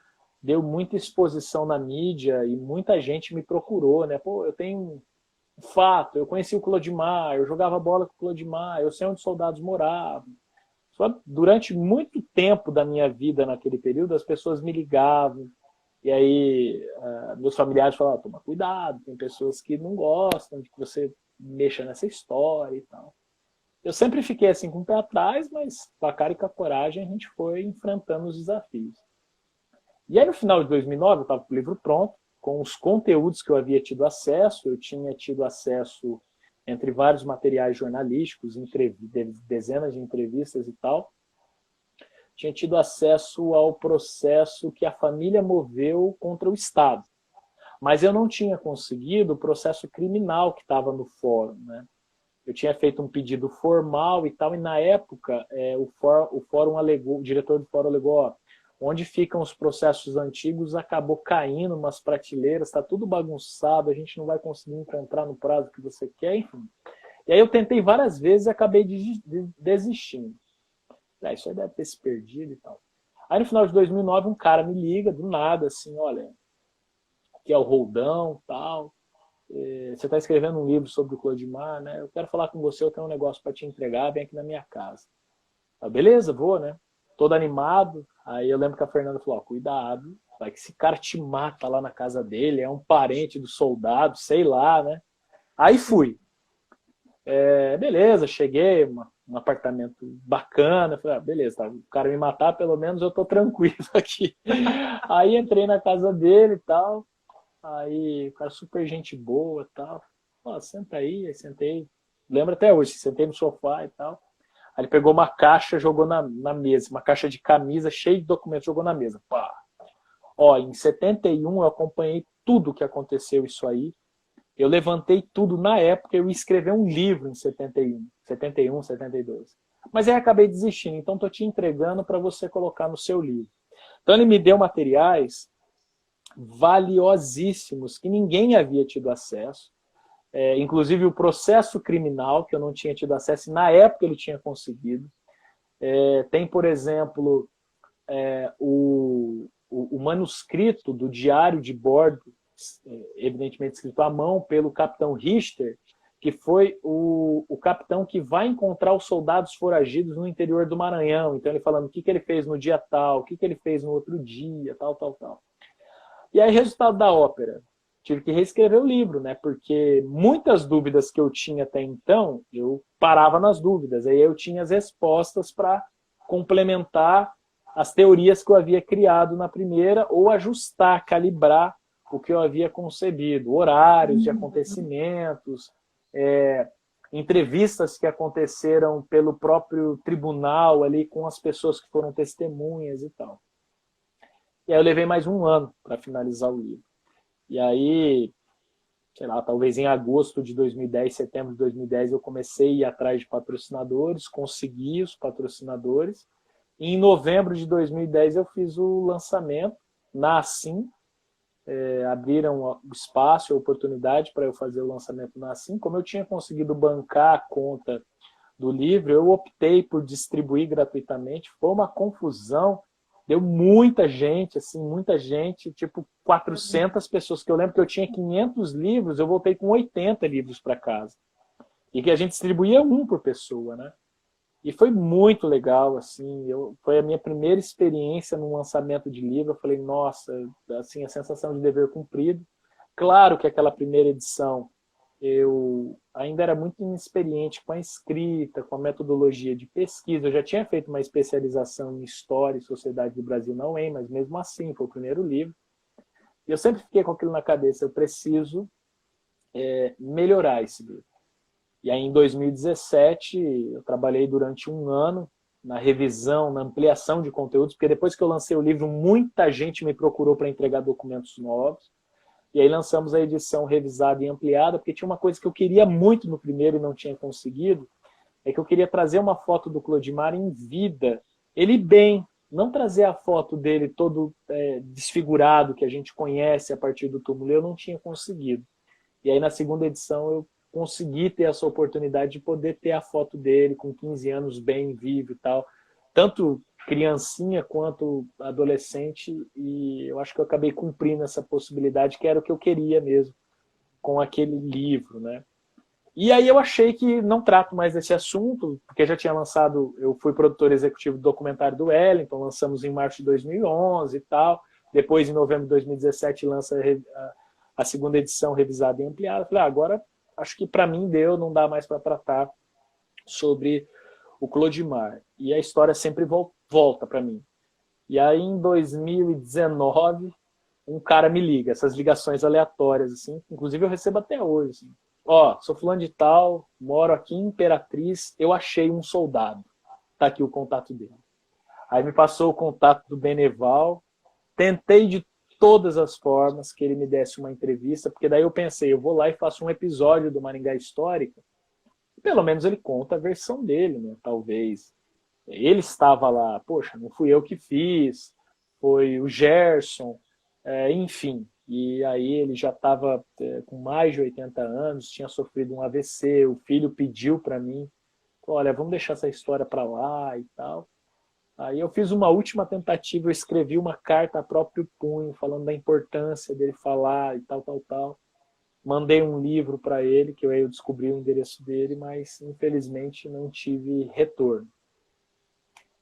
deu muita exposição na mídia e muita gente me procurou, né? Pô, eu tenho um fato, eu conheci o Clodimar, eu jogava bola com o Clodimar, eu sei onde os soldados moravam. Só durante muito tempo da minha vida naquele período, as pessoas me ligavam, e aí meus familiares falavam, toma cuidado, tem pessoas que não gostam de que você mexa nessa história e tal. Eu sempre fiquei assim com o pé atrás, mas com a cara e com a coragem a gente foi enfrentando os desafios. E aí no final de 2009 eu estava com o livro pronto, com os conteúdos que eu havia tido acesso, eu tinha tido acesso entre vários materiais jornalísticos, dezenas de entrevistas e tal, tinha tido acesso ao processo que a família moveu contra o Estado. Mas eu não tinha conseguido o processo criminal que estava no fórum, né? Eu tinha feito um pedido formal e tal, e na época o fórum alegou, o diretor do fórum alegou, ó, onde ficam os processos antigos acabou caindo umas prateleiras, está tudo bagunçado, a gente não vai conseguir encontrar no prazo que você quer, enfim. E aí eu tentei várias vezes e acabei desistindo. Isso aí deve ter se perdido e tal. Aí no final de 2009 um cara me liga do nada, assim, olha, aqui é o Roldão, tal, você está escrevendo um livro sobre o Clodimar, né? Eu quero falar com você, eu tenho um negócio para te entregar, vem aqui na minha casa. Ah, beleza, vou, né? Todo animado. Aí eu lembro que a Fernanda falou, ó, cuidado, vai que esse cara te mata lá na casa dele, é um parente do soldado, sei lá, né? Aí fui. Beleza, cheguei, um apartamento bacana, falei, beleza, tá, o cara me matar, pelo menos eu tô tranquilo aqui. Aí entrei na casa dele e tal, aí o cara super gente boa e tal, ó, senta aí sentei, lembro até hoje, sentei no sofá e tal, aí ele pegou uma caixa, jogou na mesa, uma caixa de camisa cheia de documentos, jogou na mesa, pá. Ó, em 71 eu acompanhei tudo que aconteceu isso aí, eu levantei tudo na época, eu ia escrever um livro em 71, 72. Mas aí acabei desistindo, então estou te entregando para você colocar no seu livro. Então ele me deu materiais valiosíssimos que ninguém havia tido acesso, inclusive o processo criminal, que eu não tinha tido acesso, e na época ele tinha conseguido. Tem, por exemplo, o manuscrito do diário de bordo, evidentemente escrito à mão pelo capitão Richter, que foi o capitão que vai encontrar os soldados foragidos no interior do Maranhão. Então ele falando o que ele fez no dia tal, o que ele fez no outro dia, tal, tal, tal. E aí, resultado da ópera, tive que reescrever o livro, né? Porque muitas dúvidas que eu tinha até então, eu parava nas dúvidas. Aí eu tinha as respostas para complementar as teorias que eu havia criado na primeira ou ajustar, calibrar o que eu havia concebido, horários de acontecimentos, entrevistas que aconteceram pelo próprio tribunal ali com as pessoas que foram testemunhas e tal. E aí eu levei mais um ano para finalizar o livro. E aí, sei lá, talvez em agosto de 2010, setembro de 2010, eu comecei a ir atrás de patrocinadores, consegui os patrocinadores. E em novembro de 2010 eu fiz o lançamento na Assim. Abriram o espaço, a oportunidade para eu fazer o lançamento na Assim. Como eu tinha conseguido bancar a conta do livro, eu optei por distribuir gratuitamente. Foi uma confusão. Deu muita gente, assim, muita gente, tipo 400 pessoas, que eu lembro que eu tinha 500 livros, eu voltei com 80 livros para casa. E que a gente distribuía um por pessoa, né? E foi muito legal, assim, foi a minha primeira experiência num lançamento de livro, eu falei, nossa, assim, a sensação de dever cumprido. Claro que aquela primeira edição, eu ainda era muito inexperiente com a escrita, com a metodologia de pesquisa, eu já tinha feito uma especialização em História e Sociedade do Brasil na UEM, mas mesmo assim, foi o primeiro livro. E eu sempre fiquei com aquilo na cabeça, eu preciso melhorar esse livro. E aí, em 2017, eu trabalhei durante um ano na revisão, na ampliação de conteúdos, porque depois que eu lancei o livro, muita gente me procurou para entregar documentos novos. E aí lançamos a edição revisada e ampliada, porque tinha uma coisa que eu queria muito no primeiro e não tinha conseguido, é que eu queria trazer uma foto do Clodimar em vida, ele bem, não trazer a foto dele todo desfigurado, que a gente conhece a partir do túmulo, eu não tinha conseguido. E aí na segunda edição eu consegui ter essa oportunidade de poder ter a foto dele com 15 anos bem vivo e tal, tanto criancinha quanto adolescente, e eu acho que eu acabei cumprindo essa possibilidade, que era o que eu queria mesmo com aquele livro, né? E aí eu achei que não trato mais desse assunto, porque já tinha lançado, eu fui produtor executivo do documentário do Wellington, lançamos em março de 2011 e tal, depois em novembro de 2017 lança a segunda edição revisada e ampliada. Falei, agora acho que para mim deu, não dá mais para tratar sobre o Clodimar. E a história sempre volta para mim. E aí em 2019 um cara me liga, essas ligações aleatórias, assim, inclusive eu recebo até hoje, assim. Ó, sou fulano de tal, moro aqui em Imperatriz, eu achei um soldado. Tá aqui o contato dele. Aí me passou o contato do Beneval, tentei de todas as formas que ele me desse uma entrevista, porque daí eu pensei, eu vou lá e faço um episódio do Maringá Histórica, pelo menos ele conta a versão dele, né? Talvez. Ele estava lá, poxa, não fui eu que fiz, foi o Gerson, enfim. E aí ele já estava com mais de 80 anos, tinha sofrido um AVC, o filho pediu para mim, olha, vamos deixar essa história para lá e tal. Aí eu fiz uma última tentativa, eu escrevi uma carta a próprio punho, falando da importância dele falar e tal, tal, tal. Mandei um livro para ele, que eu descobri o endereço dele, mas infelizmente não tive retorno.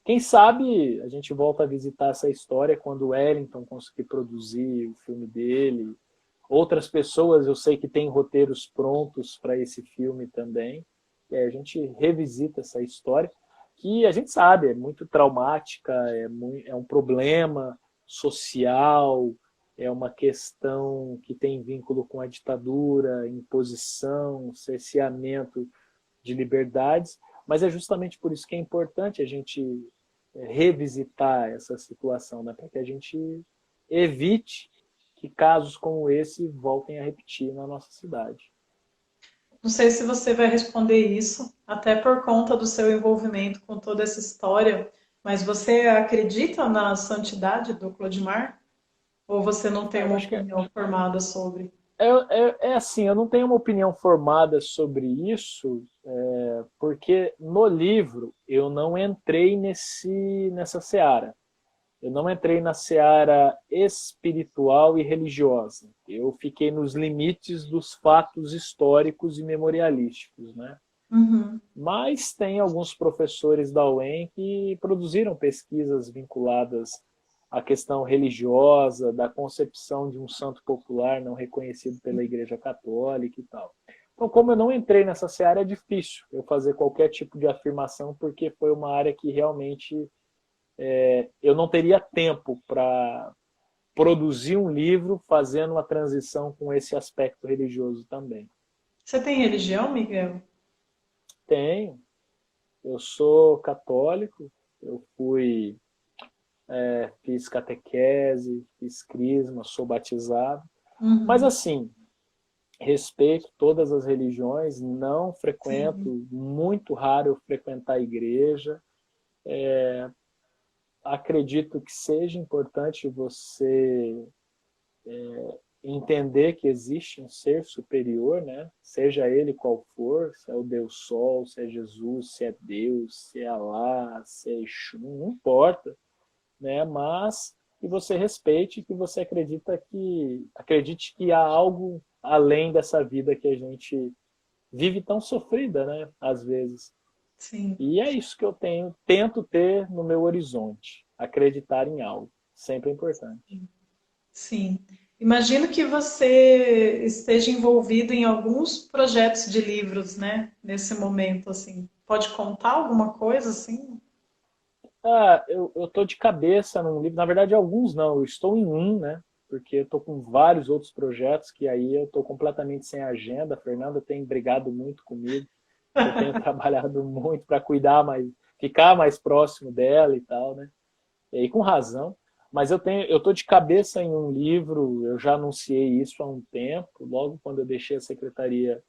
Quem sabe a gente volta a visitar essa história quando o Wellington conseguir produzir o filme dele. Outras pessoas eu sei que têm roteiros prontos para esse filme também. E aí a gente revisita essa história, que a gente sabe, é muito traumática, é um problema social, é uma questão que tem vínculo com a ditadura, imposição, cerceamento de liberdades, mas é justamente por isso que é importante a gente revisitar essa situação, né? Para que a gente evite que casos como esse voltem a repetir na nossa cidade. Não sei se você vai responder isso, até por conta do seu envolvimento com toda essa história, mas você acredita na santidade do Clodimar? Ou você não tem Eu uma acho que opinião formada sobre? é assim, eu não tenho uma opinião formada sobre isso, porque no livro eu não entrei nessa seara. Eu não entrei na seara espiritual e religiosa. Eu fiquei nos limites dos fatos históricos e memorialísticos, né? Uhum. Mas tem alguns professores da UEM que produziram pesquisas vinculadas à questão religiosa, da concepção de um santo popular não reconhecido pela Igreja Católica e tal. Então, como eu não entrei nessa seara, é difícil eu fazer qualquer tipo de afirmação, porque foi uma área que realmente eu não teria tempo para produzir um livro fazendo uma transição com esse aspecto religioso também. Você tem religião, Miguel? Tenho. Eu sou católico, eu fiz catequese, fiz crisma, sou batizado. Mas Uhum. assim, respeito todas as religiões, não Sim. frequento, muito raro eu frequentar a igreja. Acredito que seja importante você entender que existe um ser superior, né? Seja ele qual for, se é o Deus Sol, se é Jesus, se é Deus, se é Alá, se é Exu, não importa, né? Mas que você respeite, que você acredite que há algo além dessa vida que a gente vive tão sofrida, né? Às vezes. Sim. E é isso que eu tento ter no meu horizonte, acreditar em algo, sempre é importante. Sim. Imagino que você esteja envolvido em alguns projetos de livros, né? Nesse momento, assim. Pode contar alguma coisa, assim? Eu tô de cabeça num livro, na verdade alguns não, eu estou em um, né? Porque eu tô com vários outros projetos que aí eu tô completamente sem agenda. A Fernanda tem brigado muito comigo, que eu tenho trabalhado muito para cuidar mais, ficar mais próximo dela e tal, né? E aí com razão. Mas eu tô de cabeça em um livro, eu já anunciei isso há um tempo, logo quando eu deixei a Secretaria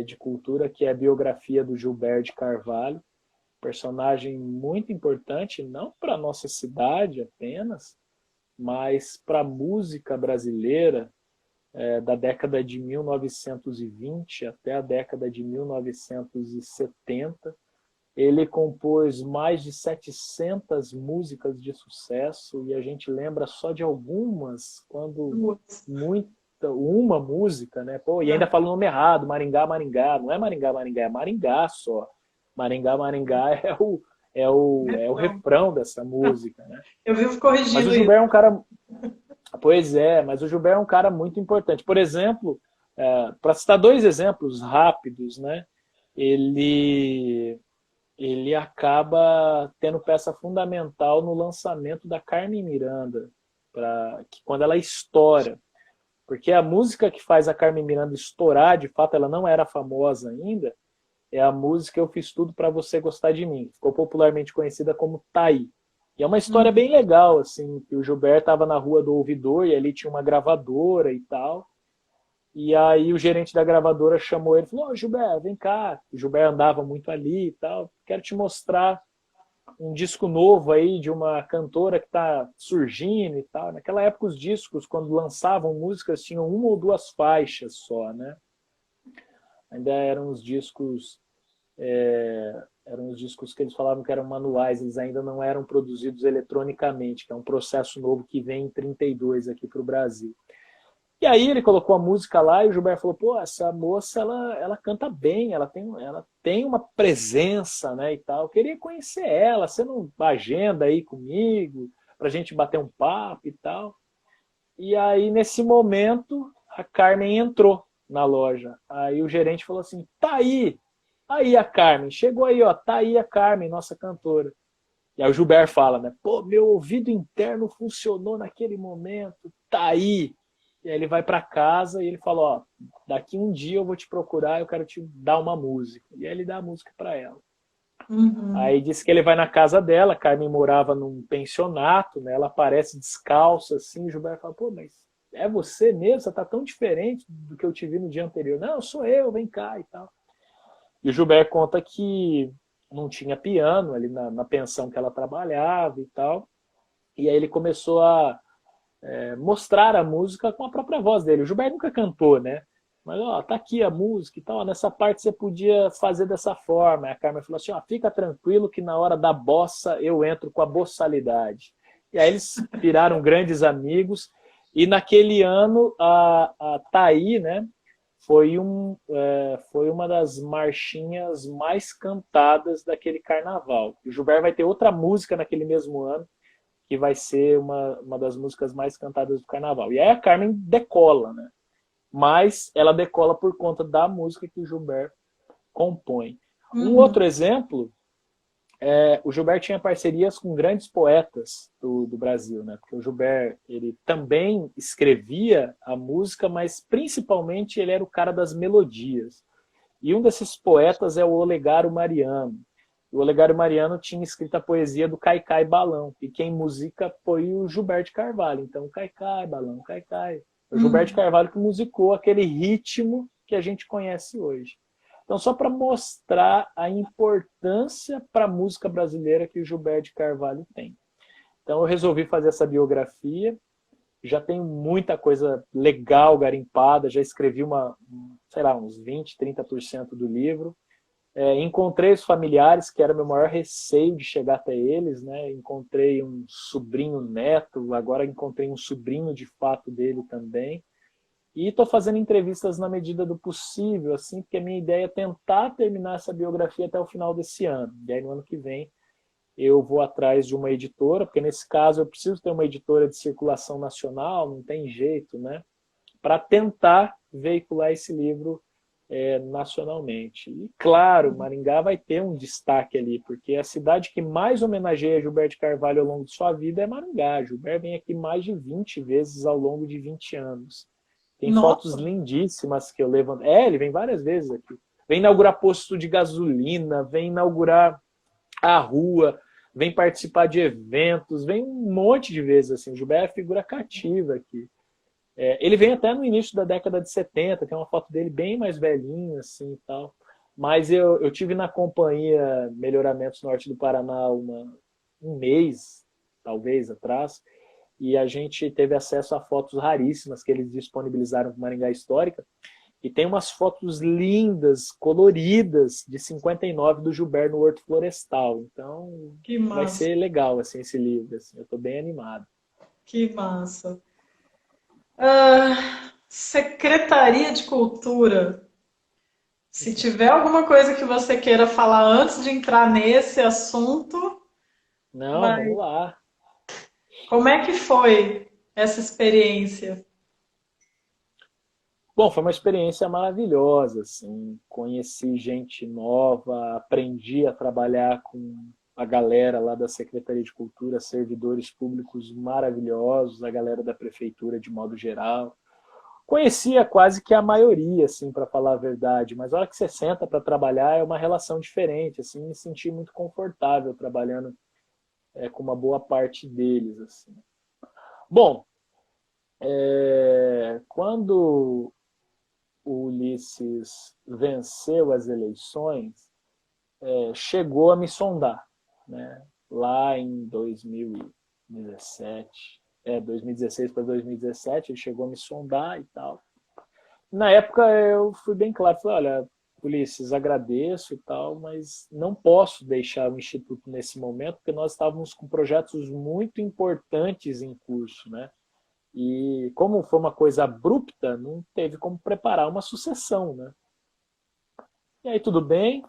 de Cultura, que é a biografia do Gilberto de Carvalho, personagem muito importante, não para a nossa cidade apenas, mas para a música brasileira, da década de 1920 até a década de 1970. Ele compôs mais de 700 músicas de sucesso e a gente lembra só de algumas, quando uma música, né? Pô, e ainda fala o nome errado, Maringá, Maringá. Não é Maringá, Maringá, é Maringá só. Maringá, Maringá é o refrão dessa música, né? Eu vivo Mas corrigindo o isso. Gilberto é um cara... Pois é, mas o Gilberto é um cara muito importante. Por exemplo, para citar dois exemplos rápidos, né? Ele acaba tendo peça fundamental no lançamento da Carmen Miranda, quando ela estoura. Porque a música que faz a Carmen Miranda estourar, de fato, ela não era famosa ainda, é a música Eu Fiz Tudo Pra Você Gostar de Mim. Ficou popularmente conhecida como Taí. E é uma história bem legal, assim, que o Gilberto estava na Rua do Ouvidor e ali tinha uma gravadora e tal. E aí o gerente da gravadora chamou ele e falou: Gilberto, vem cá. O Gilberto andava muito ali e tal. Quero te mostrar um disco novo aí de uma cantora que está surgindo e tal. Naquela época os discos, quando lançavam músicas, tinham uma ou duas faixas só, né? Ainda eram os discos que eles falavam que eram manuais, eles ainda não eram produzidos eletronicamente, que é um processo novo que vem em 32 aqui para o Brasil. E aí ele colocou a música lá e o Gilberto falou: pô, essa moça, ela canta bem, ela tem uma presença, né, e tal. Eu queria conhecer ela, você não agenda aí comigo, pra gente bater um papo e tal. E aí, nesse momento, a Carmen entrou na loja. Aí o gerente falou assim: tá aí a Carmen, chegou aí, ó, tá aí a Carmen, nossa cantora. E aí o Gilberto fala, né, pô, meu ouvido interno funcionou naquele momento, tá aí. E aí ele vai para casa e ele fala: ó, daqui um dia eu vou te procurar, eu quero te dar uma música. E aí ele dá a música para ela. Aí disse que ele vai na casa dela, a Carmen morava num pensionato, né? Ela aparece descalça assim, o Gilberto fala: pô, mas é você mesmo? Você tá tão diferente do que eu te vi no dia anterior. Não, sou eu, vem cá e tal. E o Gilberto conta que não tinha piano ali na pensão que ela trabalhava e tal. E aí ele começou a mostrar a música com a própria voz dele. O Gilberto nunca cantou, né? Mas, ó, tá aqui a música e tal, nessa parte você podia fazer dessa forma. Aí a Carmen falou assim: ó, fica tranquilo que na hora da bossa eu entro com a boçalidade. E aí eles viraram grandes amigos. E naquele ano a Thaí, né, foi uma das marchinhas mais cantadas daquele carnaval. O Gilberto vai ter outra música naquele mesmo ano, que vai ser uma das músicas mais cantadas do carnaval. E aí a Carmen decola, né? Mas ela decola por conta da música que o Gilberto compõe. Um outro exemplo, o Gilberto tinha parcerias com grandes poetas do Brasil, né? Porque o Gilberto, ele também escrevia a música, mas principalmente ele era o cara das melodias. E um desses poetas é o Olegário Mariano. O Olegário Mariano tinha escrito a poesia do Caicai Balão, e quem musica foi o Gilberto Carvalho. Então, Caicai, Balão, Caicai. O Gilberto Carvalho que musicou aquele ritmo que a gente conhece hoje. Então, só para mostrar a importância para a música brasileira que o Gilberto Carvalho tem. Então, eu resolvi fazer essa biografia. Já tenho muita coisa legal garimpada, já escrevi uns 20, 30% do livro. Encontrei os familiares, que era meu maior receio de chegar até eles, né? Encontrei um sobrinho neto, agora encontrei um sobrinho de fato dele também. E estou fazendo entrevistas na medida do possível, assim, porque a minha ideia é tentar terminar essa biografia até o final desse ano. E aí no ano que vem eu vou atrás de uma editora, porque nesse caso eu preciso ter uma editora de circulação nacional, não tem jeito, né? Para tentar veicular esse livro nacionalmente. E claro, Maringá vai ter um destaque ali, porque a cidade que mais homenageia Gilberto Carvalho ao longo de sua vida é Maringá. Gilberto vem aqui mais de 20 vezes ao longo de 20 anos. Tem fotos Nossa. lindíssimas que eu levanto. Ele vem várias vezes aqui. Vem inaugurar posto de gasolina, vem inaugurar a rua, vem participar de eventos, vem um monte de vezes assim. O Gilberto é figura cativa aqui. Ele vem até no início da década de 70, tem uma foto dele bem mais velhinho, assim e tal. Mas eu tive na companhia Melhoramentos Norte do Paraná um mês, talvez, atrás, e a gente teve acesso a fotos raríssimas que eles disponibilizaram para Maringá Histórica, e tem umas fotos lindas, coloridas, de 59 do Gilberto no Horto Florestal. Então, Que vai massa, ser legal assim, esse livro. Assim, eu estou bem animado. que massa. Secretaria de Cultura. Se tiver alguma coisa que você queira falar antes de entrar nesse assunto, Não, mas vamos lá. como é que foi essa experiência? Bom, foi uma experiência maravilhosa, assim, conheci gente nova, aprendi a trabalhar com a galera lá da Secretaria de Cultura, servidores públicos maravilhosos, a galera da prefeitura de modo geral. Conhecia quase que a maioria, assim, para falar a verdade, mas a hora que você senta para trabalhar é uma relação diferente, assim, me senti muito confortável trabalhando com uma boa parte deles, assim. Bom, quando o Ulisses venceu as eleições, chegou a me sondar, né? Lá em 2017, 2016 para 2017, ele chegou a me sondar e tal. Na época eu fui bem claro, falei, olha, Ulisses, agradeço e tal, mas não posso deixar o Instituto nesse momento, porque nós estávamos com projetos muito importantes em curso, né? E como foi uma coisa abrupta, não teve como preparar uma sucessão, né? E aí tudo bem,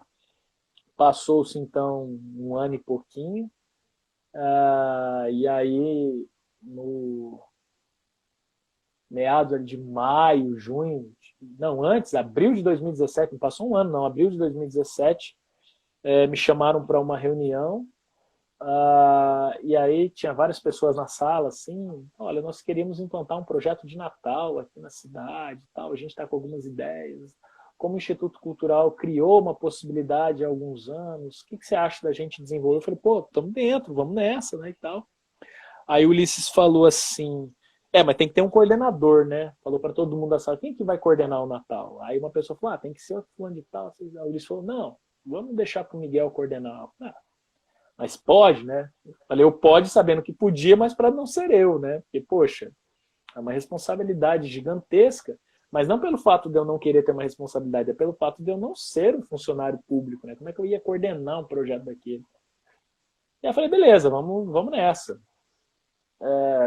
passou-se então um ano e pouquinho, e aí no meados de maio, junho, não, antes, abril de 2017, não passou um ano não, abril de 2017, me chamaram para uma reunião, e aí tinha várias pessoas na sala, assim, olha, nós queríamos implantar um projeto de Natal aqui na cidade, tal, a gente está com algumas ideias, como o Instituto Cultural criou uma possibilidade há alguns anos, o que você acha da gente desenvolver? Eu falei, pô, estamos dentro, vamos nessa, né, e tal. Aí o Ulisses falou assim, mas tem que ter um coordenador, né? Falou para todo mundo da sala, quem que vai coordenar o Natal? Aí uma pessoa falou, tem que ser o fulano de tal. Aí o Ulisses falou, não, vamos deixar para o Miguel coordenar. Mas pode, né? Eu falei, eu pode sabendo que podia, mas para não ser eu, né? Porque, poxa, é uma responsabilidade gigantesca, mas não pelo fato de eu não querer ter uma responsabilidade, é pelo fato de eu não ser um funcionário público, né? Como é que eu ia coordenar um projeto daquele? E aí eu falei, beleza, vamos nessa.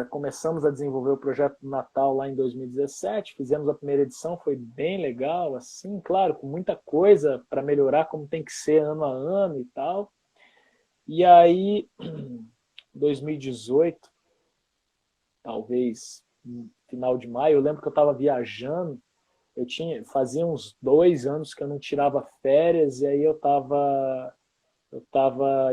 Começamos a desenvolver o projeto do Natal lá em 2017, fizemos a primeira edição, foi bem legal, assim, claro, com muita coisa para melhorar como tem que ser ano a ano e tal. E aí, 2018, talvez final de maio, eu lembro que eu estava viajando, fazia uns 2 anos que eu não tirava férias, e aí eu estava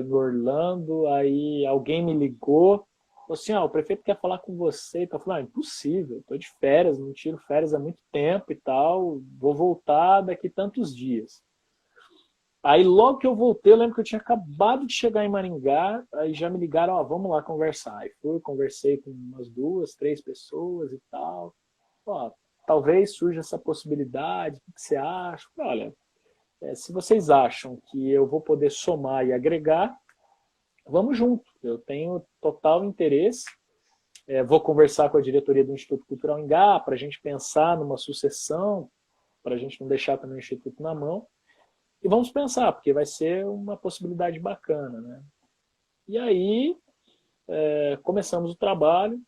em Orlando, aí alguém me ligou, falou assim, o prefeito quer falar com você. Então eu falei, impossível, estou de férias, não tiro férias há muito tempo e tal, vou voltar daqui tantos dias. Aí logo que eu voltei, eu lembro que eu tinha acabado de chegar em Maringá, aí já me ligaram, vamos lá conversar. Aí conversei com umas 2, 3 pessoas e tal. Talvez surja essa possibilidade, o que você acha? Olha, se vocês acham que eu vou poder somar e agregar, vamos junto. Eu tenho total interesse. Vou conversar com a diretoria do Instituto Cultural Engá para a gente pensar numa sucessão, para a gente não deixar também o Instituto na mão. E vamos pensar, porque vai ser uma possibilidade bacana, né? E aí começamos o trabalho.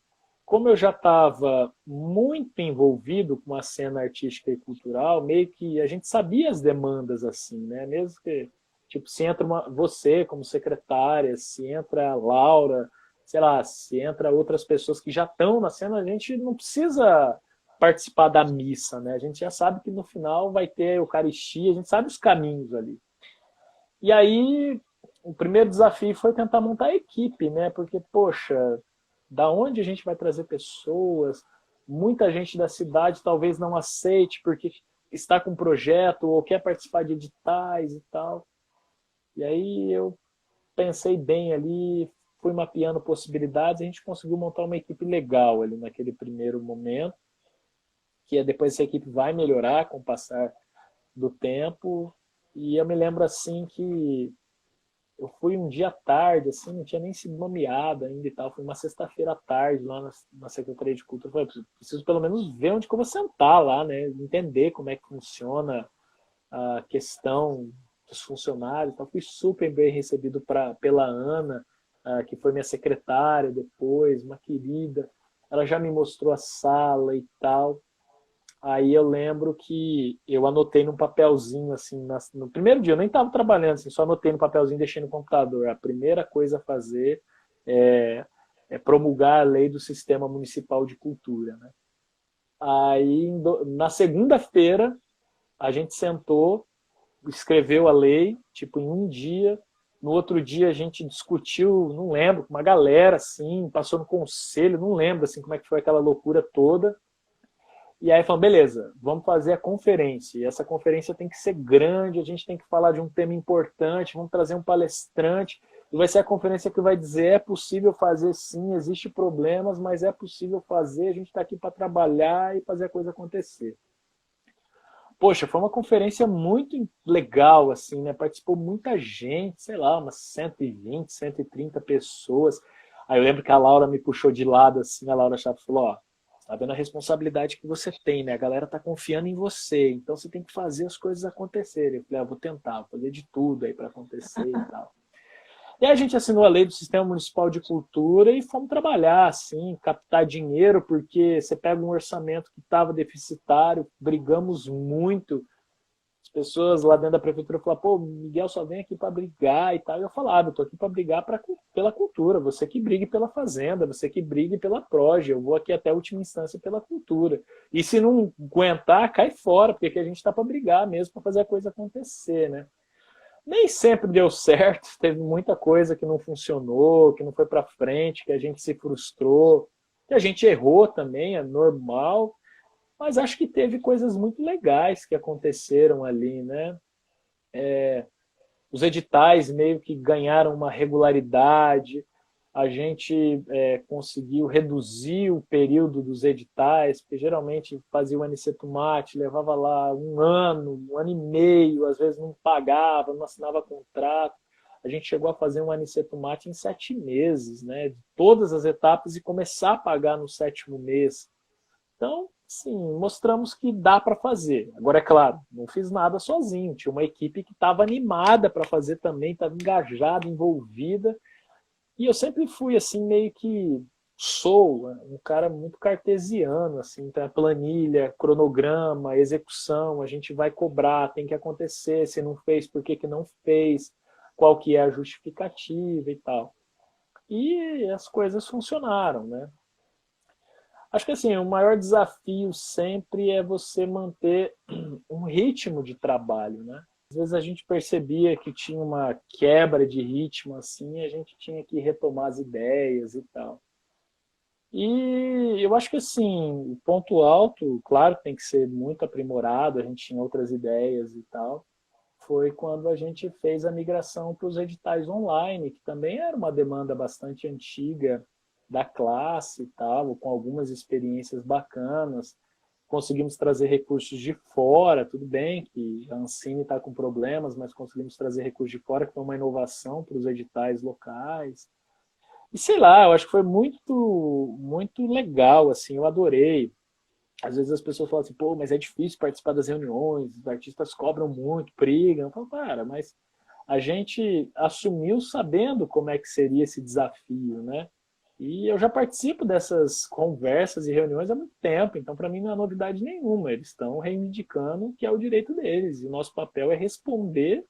Como eu já estava muito envolvido com a cena artística e cultural, meio que a gente sabia as demandas assim, né? Mesmo que, tipo, se entra você como secretária, se entra a Laura, sei lá, se entra outras pessoas que já estão na cena, a gente não precisa participar da missa, né? A gente já sabe que no final vai ter a Eucaristia, a gente sabe os caminhos ali. E aí, o primeiro desafio foi tentar montar a equipe, né? Porque, poxa, da onde a gente vai trazer pessoas? Muita gente da cidade talvez não aceite porque está com um projeto ou quer participar de editais e tal. E aí eu pensei bem ali, fui mapeando possibilidades, a gente conseguiu montar uma equipe legal ali naquele primeiro momento, que depois essa equipe vai melhorar com o passar do tempo. E eu me lembro assim que eu fui um dia à tarde, assim, não tinha nem sido nomeado ainda e tal. Foi uma sexta-feira à tarde lá na Secretaria de Cultura. Eu falei, preciso pelo menos ver onde que eu vou sentar lá, né? Entender como é que funciona a questão dos funcionários. Então, fui super bem recebido pela Ana, que foi minha secretária depois, uma querida. Ela já me mostrou a sala e tal. Aí eu lembro que eu anotei num papelzinho, assim, no primeiro dia, eu nem estava trabalhando, assim, só anotei no papelzinho e deixei no computador. A primeira coisa a fazer é, é promulgar a lei do Sistema Municipal de Cultura, né? Aí, na segunda-feira, a gente sentou, escreveu a lei, tipo, em um dia. No outro dia a gente discutiu, não lembro, com uma galera, assim, passou no conselho, não lembro, assim, como é que foi aquela loucura toda. E aí falamos, beleza, vamos fazer a conferência. E essa conferência tem que ser grande, a gente tem que falar de um tema importante, vamos trazer um palestrante. E vai ser a conferência que vai dizer, é possível fazer sim, existe problemas, mas é possível fazer, a gente está aqui para trabalhar e fazer a coisa acontecer. Poxa, foi uma conferência muito legal, assim, né? Participou muita gente, sei lá, umas 120, 130 pessoas. Aí eu lembro que a Laura me puxou de lado, assim, a Laura Chaves falou, ó, tá vendo a responsabilidade que você tem, né? A galera tá confiando em você, então você tem que fazer as coisas acontecerem. Eu falei, vou tentar, vou fazer de tudo aí para acontecer e tal. E aí a gente assinou a lei do Sistema Municipal de Cultura e fomos trabalhar, assim, captar dinheiro, porque você pega um orçamento que estava deficitário, brigamos muito. As pessoas lá dentro da prefeitura falaram, pô, Miguel só vem aqui para brigar e tal. E eu falava, eu tô aqui para brigar pela cultura, você que brigue pela fazenda, você que brigue pela proje, eu vou aqui até a última instância pela cultura. E se não aguentar, cai fora, porque aqui a gente está para brigar mesmo, para fazer a coisa acontecer, né? Nem sempre deu certo, teve muita coisa que não funcionou, que não foi para frente, que a gente se frustrou, que a gente errou também, é normal, mas acho que teve coisas muito legais que aconteceram ali, né? Os editais meio que ganharam uma regularidade, a gente conseguiu reduzir o período dos editais, porque geralmente fazia o Anicetumate, levava lá um ano e meio, às vezes não pagava, não assinava contrato. A gente chegou a fazer um Anicetumate em 7 meses, né, de todas as etapas e começar a pagar no sétimo mês. Então, sim, mostramos que dá para fazer. Agora, é claro, não fiz nada sozinho. Tinha uma equipe que estava animada para fazer também, estava engajada, envolvida. E eu sempre fui assim, meio que sou um cara muito cartesiano, assim, então planilha, cronograma, execução, a gente vai cobrar, tem que acontecer, se não fez, por que que não fez, qual que é a justificativa e tal. E as coisas funcionaram, né? Acho que assim, o maior desafio sempre é você manter um ritmo de trabalho, né? Às vezes a gente percebia que tinha uma quebra de ritmo assim, e a gente tinha que retomar as ideias e tal. E eu acho que assim, o ponto alto, claro, tem que ser muito aprimorado, a gente tinha outras ideias e tal. Foi quando a gente fez a migração para os editais online, que também era uma demanda bastante antiga da classe e tal, com algumas experiências bacanas. Conseguimos trazer recursos de fora, tudo bem que a Ancine está com problemas, mas conseguimos trazer recursos de fora, que foi uma inovação para os editais locais. E sei lá, eu acho que foi muito legal, assim, eu adorei. Às vezes as pessoas falam assim, pô, mas é difícil participar das reuniões, os artistas cobram muito, brigam. Eu falo, cara, mas a gente assumiu sabendo como é que seria esse desafio, né? E eu já participo dessas conversas e reuniões há muito tempo, então para mim não é novidade nenhuma. Eles estão reivindicando que é o direito deles. E o nosso papel é responder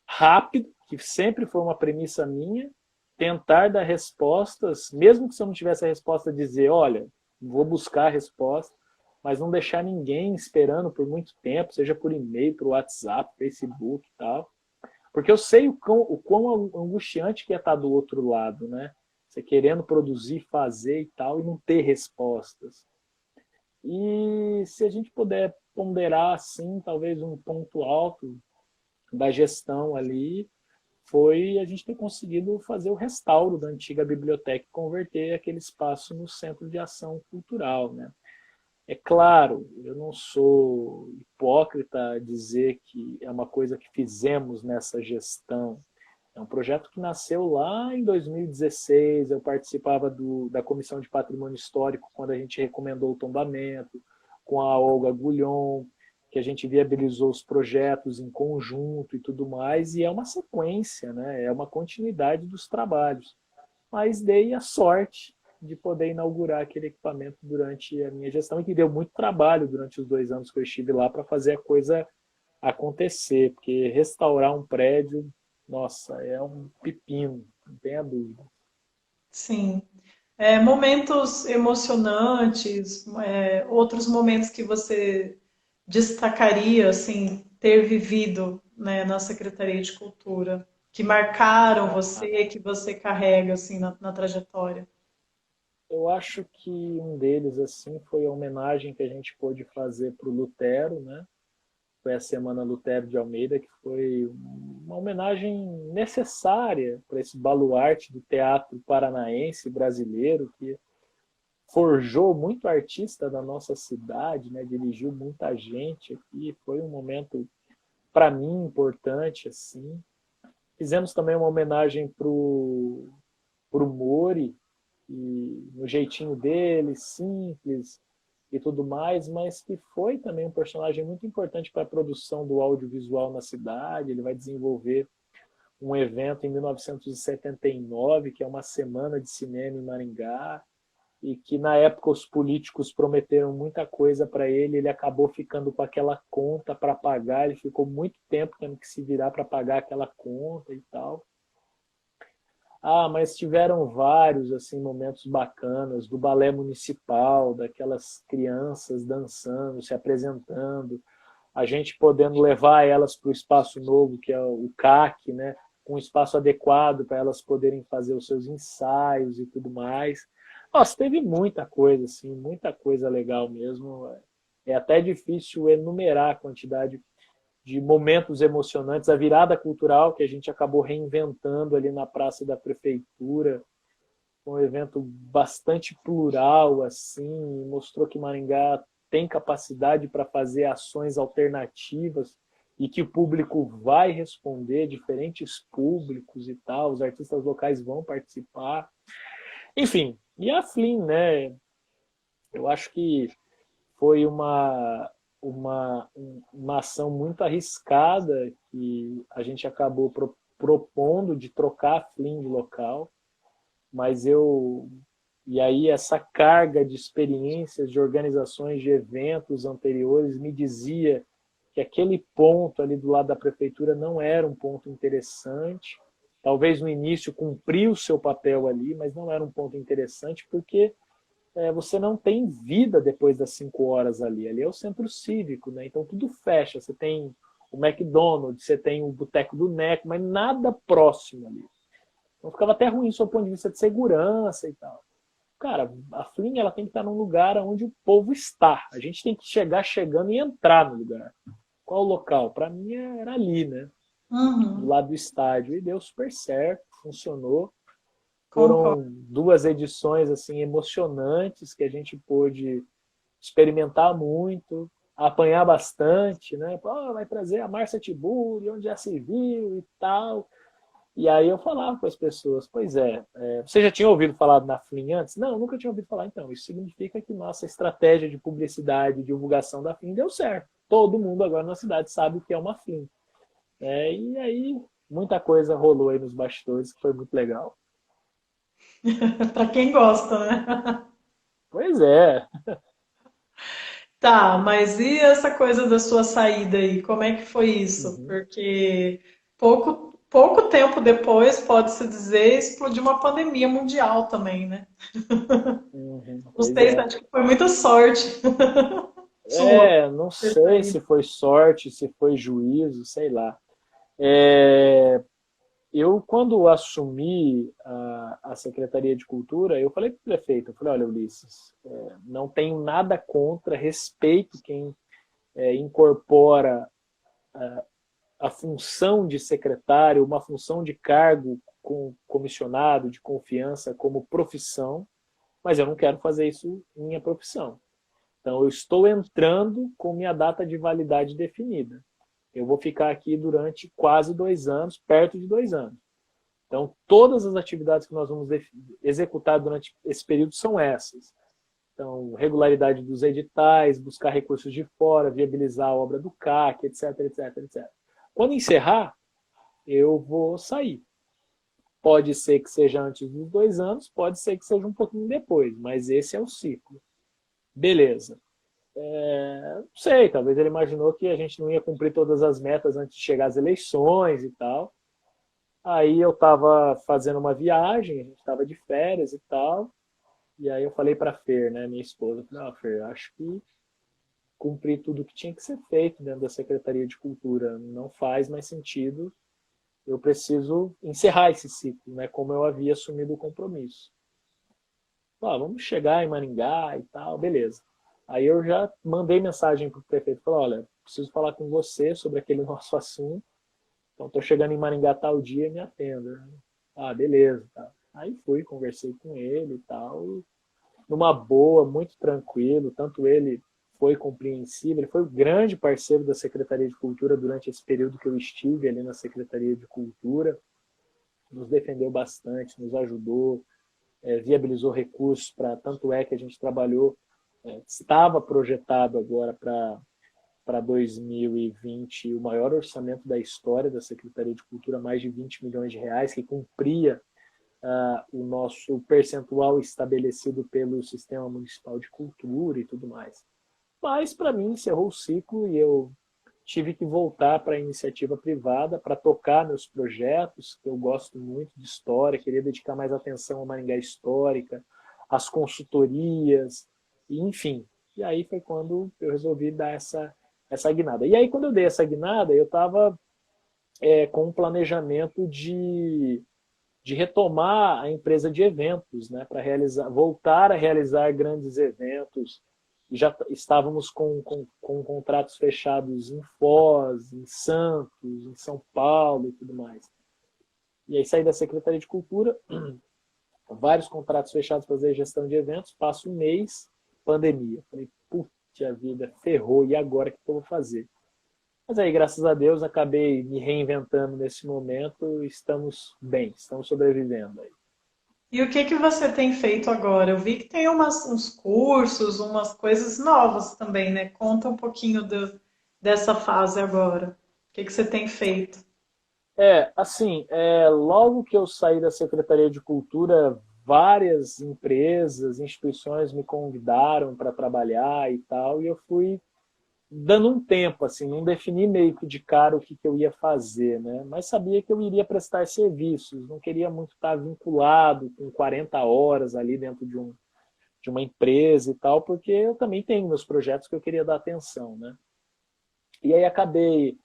rápido, que sempre foi uma premissa minha, tentar dar respostas, mesmo que se eu não tivesse a resposta, dizer, olha, vou buscar a resposta, mas não deixar ninguém esperando por muito tempo, seja por e-mail, por WhatsApp, Facebook e tal. Porque eu sei o quão angustiante que é estar do outro lado, né? Você querendo produzir, fazer e tal, e não ter respostas. E se a gente puder ponderar, assim, talvez um ponto alto da gestão ali, foi a gente ter conseguido fazer o restauro da antiga biblioteca e converter aquele espaço no centro de ação cultural, né? É claro, eu não sou hipócrita a dizer que é uma coisa que fizemos nessa gestão. É um projeto que nasceu lá em 2016, eu participava da Comissão de Patrimônio Histórico quando a gente recomendou o tombamento, com a Olga Gullion, que a gente viabilizou os projetos em conjunto e tudo mais, e é uma sequência, né? É uma continuidade dos trabalhos. Mas dei a sorte de poder inaugurar aquele equipamento durante a minha gestão, e que deu muito trabalho durante os 2 anos que eu estive lá para fazer a coisa acontecer, porque restaurar um prédio, nossa, é um pepino, não tenha dúvida. Sim. Momentos emocionantes, outros momentos que você destacaria, assim, ter vivido, né, na Secretaria de Cultura, que marcaram Ah, você, que você carrega, assim, na trajetória. eu acho que um deles assim foi a homenagem que a gente pôde fazer para o Lutero, né? Foi a Semana Lutero de Almeida, que foi uma homenagem necessária para esse baluarte do teatro paranaense brasileiro, que forjou muito artista da nossa cidade, né? Dirigiu muita gente aqui. Foi um momento, para mim, importante. Assim. Fizemos também uma homenagem para o Mori, e no jeitinho dele, simples e tudo mais, mas que foi também um personagem muito importante para a produção do audiovisual na cidade. Ele vai desenvolver um evento em 1979, que é uma semana de cinema em Maringá, e que na época os políticos prometeram muita coisa para ele, ele acabou ficando com aquela conta para pagar, ele ficou muito tempo tendo que se virar para pagar aquela conta e tal. Ah, mas tiveram vários assim momentos bacanas do balé municipal, daquelas crianças dançando, se apresentando, a gente podendo levar elas para o espaço novo, que é o CAC, né? Um espaço adequado para elas poderem fazer os seus ensaios e tudo mais. Nossa, teve muita coisa, assim, muita coisa legal mesmo. É até difícil enumerar a quantidade de momentos emocionantes, a virada cultural que a gente acabou reinventando ali na Praça da Prefeitura, um evento bastante plural, assim, mostrou que Maringá tem capacidade para fazer ações alternativas e que o público vai responder, diferentes públicos e tal, os artistas locais vão participar. Enfim, e a Flynn, né? Eu acho que foi uma ação muito arriscada que a gente acabou propondo de trocar a Flynn de local, mas eu e aí essa carga de experiências de organizações de eventos anteriores me dizia que aquele ponto ali do lado da prefeitura não era um ponto interessante. Talvez no início cumpriu o seu papel ali, mas não era um ponto interessante porque você não tem vida depois das 5 horas ali. Ali é o centro cívico, né? Então tudo fecha. Você tem o McDonald's, você tem o Boteco do Neco, mas nada próximo ali. Então ficava até ruim do ponto de vista de segurança e tal. Cara, a Flynn ela tem que estar num lugar onde o povo está. A gente tem que chegar chegando e entrar no lugar. Qual o local? Para mim era ali, né? Do Uhum, lado do estádio. E deu super certo, funcionou. concordo. Foram 2 edições assim emocionantes que a gente pôde experimentar muito, apanhar bastante, né? Pô, vai trazer a Márcia Tiburi, onde já se viu e tal. E aí eu falava com as pessoas, pois você já tinha ouvido falar na Flynn antes? Não, nunca tinha ouvido falar. Então, isso significa que nossa estratégia de publicidade e divulgação da Flynn deu certo. Todo mundo agora na cidade sabe o que é uma Flynn. E aí muita coisa rolou aí nos bastidores que foi muito legal. Para quem gosta, né? Pois é. Tá, mas e essa coisa da sua saída aí? Como é que foi isso? Uhum, Porque pouco tempo depois, pode-se dizer, explodiu uma pandemia mundial também, né? uhum, Não pois sei, é. acho que foi muita sorte sua Não ter sei saído. se foi sorte, se foi juízo, sei lá. É, eu, quando assumi a Secretaria de Cultura, eu falei para o prefeito, eu falei, olha, Ulisses, não tenho nada contra, respeito quem incorpora a função de secretário, uma função de cargo com comissionado, de confiança, como profissão, mas eu não quero fazer isso minha profissão. Então, eu estou entrando com minha data de validade definida. Eu vou ficar aqui durante quase 2 anos, perto de 2 anos. Então, todas as atividades que nós vamos executar durante esse período são essas. Então, regularidade dos editais, buscar recursos de fora, viabilizar a obra do CAC, etc, etc, etc. Quando encerrar, eu vou sair. Pode ser que seja antes dos 2 anos, pode ser que seja um pouquinho depois, mas esse é o ciclo. Beleza. Não sei, talvez ele imaginou que a gente não ia cumprir todas as metas antes de chegar às eleições e tal. Aí eu estava fazendo uma viagem, a gente estava de férias e tal, e aí eu falei para a Fer, né, minha esposa, falei, Fer, acho que cumpri tudo que tinha que ser feito dentro da Secretaria de Cultura, não faz mais sentido, eu preciso encerrar esse ciclo, né, como eu havia assumido o compromisso. Vamos chegar em Maringá e tal, beleza. Aí eu já mandei mensagem para o prefeito, falei, olha, preciso falar com você sobre aquele nosso assunto, então estou chegando em Maringá tal dia, me atenda. Beleza. Tá. Aí fui, conversei com ele e tal, numa boa, muito tranquilo, tanto ele foi compreensível, ele foi o grande parceiro da Secretaria de Cultura durante esse período que eu estive ali na Secretaria de Cultura, nos defendeu bastante, nos ajudou, viabilizou recursos para, tanto é que a gente trabalhou, estava projetado agora para 2020 o maior orçamento da história da Secretaria de Cultura, mais de 20 milhões de reais, que cumpria o nosso percentual estabelecido pelo Sistema Municipal de Cultura e tudo mais. Mas, para mim, encerrou o ciclo e eu tive que voltar para a iniciativa privada para tocar meus projetos, que eu gosto muito de história, queria dedicar mais atenção à Maringá Histórica, às consultorias, enfim. E aí foi quando eu resolvi dar essa guinada. E aí, quando eu dei essa guinada, eu estava com um planejamento de retomar a empresa de eventos, né, para voltar a realizar grandes eventos. Já estávamos com contratos fechados em Foz, em Santos, em São Paulo e tudo mais. E aí saí da Secretaria de Cultura, vários contratos fechados para fazer gestão de eventos, passo um mês, pandemia. Falei, puta vida, ferrou, e agora o que eu vou fazer? Mas aí, graças a Deus, acabei me reinventando nesse momento e estamos bem, estamos sobrevivendo aí. E o que você tem feito agora? Eu vi que tem uns cursos, umas coisas novas também, né? Conta um pouquinho dessa fase agora. O que você tem feito? Assim, logo que eu saí da Secretaria de Cultura, várias empresas, instituições me convidaram para trabalhar e tal, e eu fui dando um tempo, assim, não defini meio que de cara o que eu ia fazer, né? Mas sabia que eu iria prestar serviços, não queria muito estar vinculado com 40 horas ali dentro de uma empresa e tal, porque eu também tenho meus projetos que eu queria dar atenção, né? E aí acabei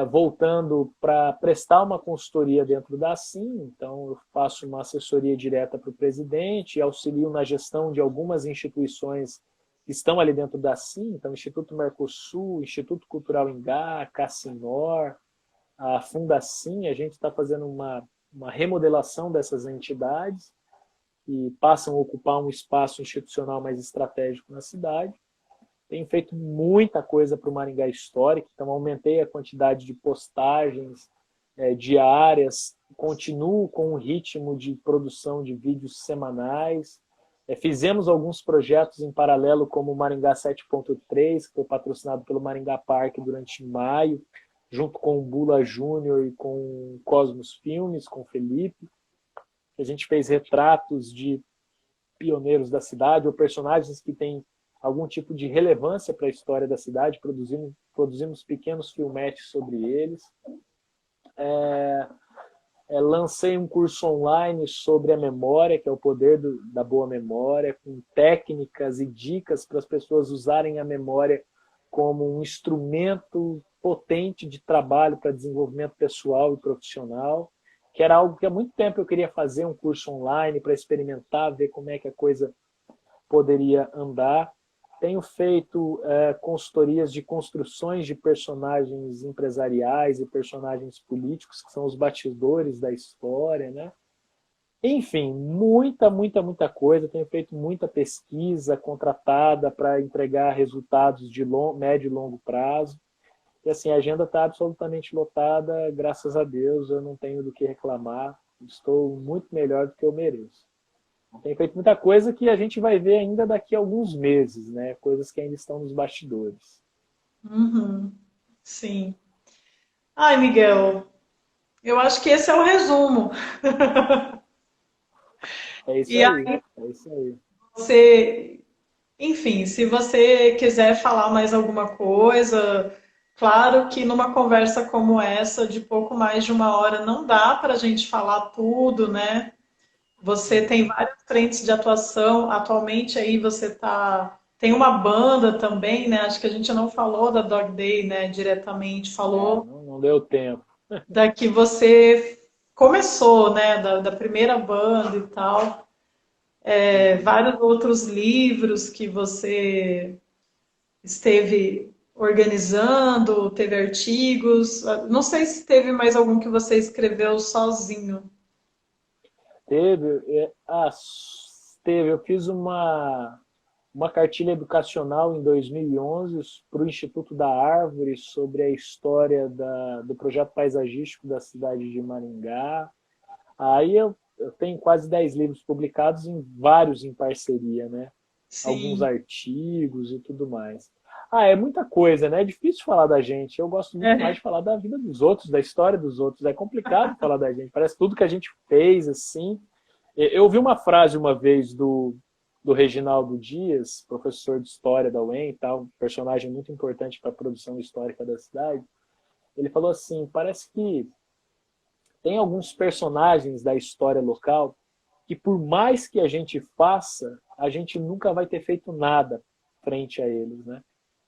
voltando para prestar uma consultoria dentro da Assim, então eu faço uma assessoria direta para o presidente, auxilio na gestão de algumas instituições que estão ali dentro da Assim, então Instituto Mercosul, Instituto Cultural Ingá, Cassinor, a Fundacim, a gente está fazendo uma remodelação dessas entidades e passam a ocupar um espaço institucional mais estratégico na cidade. Tenho feito muita coisa para o Maringá Histórico, então aumentei a quantidade de postagens diárias, continuo com um ritmo de produção de vídeos semanais. Fizemos alguns projetos em paralelo, como o Maringá 7.3, que foi patrocinado pelo Maringá Parque durante maio, junto com o Bula Júnior e com o Cosmos Filmes, com o Felipe. A gente fez retratos de pioneiros da cidade ou personagens que têm algum tipo de relevância para a história da cidade, produzimos pequenos filmetes sobre eles. Lancei um curso online sobre a memória, que é o poder da boa memória, com técnicas e dicas para as pessoas usarem a memória como um instrumento potente de trabalho para desenvolvimento pessoal e profissional, que era algo que há muito tempo eu queria fazer, um curso online para experimentar, ver como é que a coisa poderia andar. Tenho feito consultorias de construções de personagens empresariais e personagens políticos, que são os bastidores da história, né? Enfim, muita coisa. Tenho feito muita pesquisa contratada para entregar resultados de médio e longo prazo. E assim, a agenda está absolutamente lotada, graças a Deus, eu não tenho do que reclamar. Estou muito melhor do que eu mereço. Tem feito muita coisa que a gente vai ver ainda daqui a alguns meses, né? Coisas que ainda estão nos bastidores. Uhum, sim. Ai, Miguel, eu acho que esse é o resumo. É isso E aí, aí é isso aí. você, enfim, se você quiser falar mais alguma coisa, claro que numa conversa como essa, de pouco mais de uma hora, não dá para a gente falar tudo, né? Você tem Uhum. várias frentes de atuação. Atualmente aí você tem uma banda também, né? Acho que a gente não falou da Dog Day, né? Diretamente, É, falou não deu tempo. da que você começou, né? Da primeira banda e tal. Uhum. Vários outros livros que você esteve organizando, teve artigos. Não sei se teve mais algum que você escreveu sozinho. Teve, teve. Eu fiz uma cartilha educacional em 2011 para o Instituto da Árvore sobre a história do projeto paisagístico da cidade de Maringá. Aí eu tenho quase 10 livros publicados, em vários em parceria, né? Alguns Sim. artigos e tudo mais. Ah, é muita coisa, né? É difícil falar da gente. Eu gosto muito mais É. de falar da vida dos outros, da história dos outros. É complicado falar da gente. Parece tudo que a gente fez, assim. Eu ouvi uma frase uma vez do Reginaldo Dias, professor de história da UEM, tal, um personagem muito importante para a produção histórica da cidade. Ele falou assim: parece que tem alguns personagens da história local que, por mais que a gente faça, a gente nunca vai ter feito nada frente a eles, né?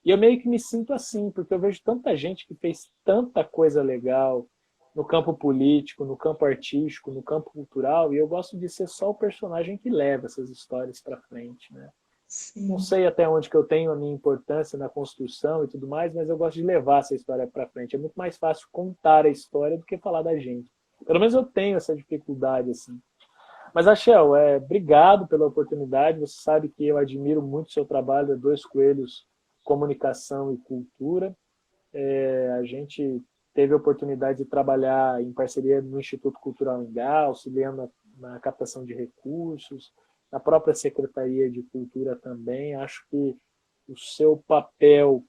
E eu meio que me sinto assim, porque eu vejo tanta gente que fez tanta coisa legal no campo político, no campo artístico, no campo cultural, e eu gosto de ser só o personagem que leva essas histórias para frente, né? Não Sim. sei até onde que eu tenho a minha importância na construção e tudo mais, mas eu gosto de levar essa história para frente. É muito mais fácil contar a história do que falar da gente. Pelo menos eu tenho essa dificuldade assim. Mas, Axel, obrigado pela oportunidade. Você sabe que eu admiro muito o seu trabalho, Dois Coelhos, Comunicação e Cultura. A gente teve a oportunidade de trabalhar em parceria no Instituto Cultural Engá, auxiliando na captação de recursos, na própria Secretaria de Cultura também. Acho que o seu papel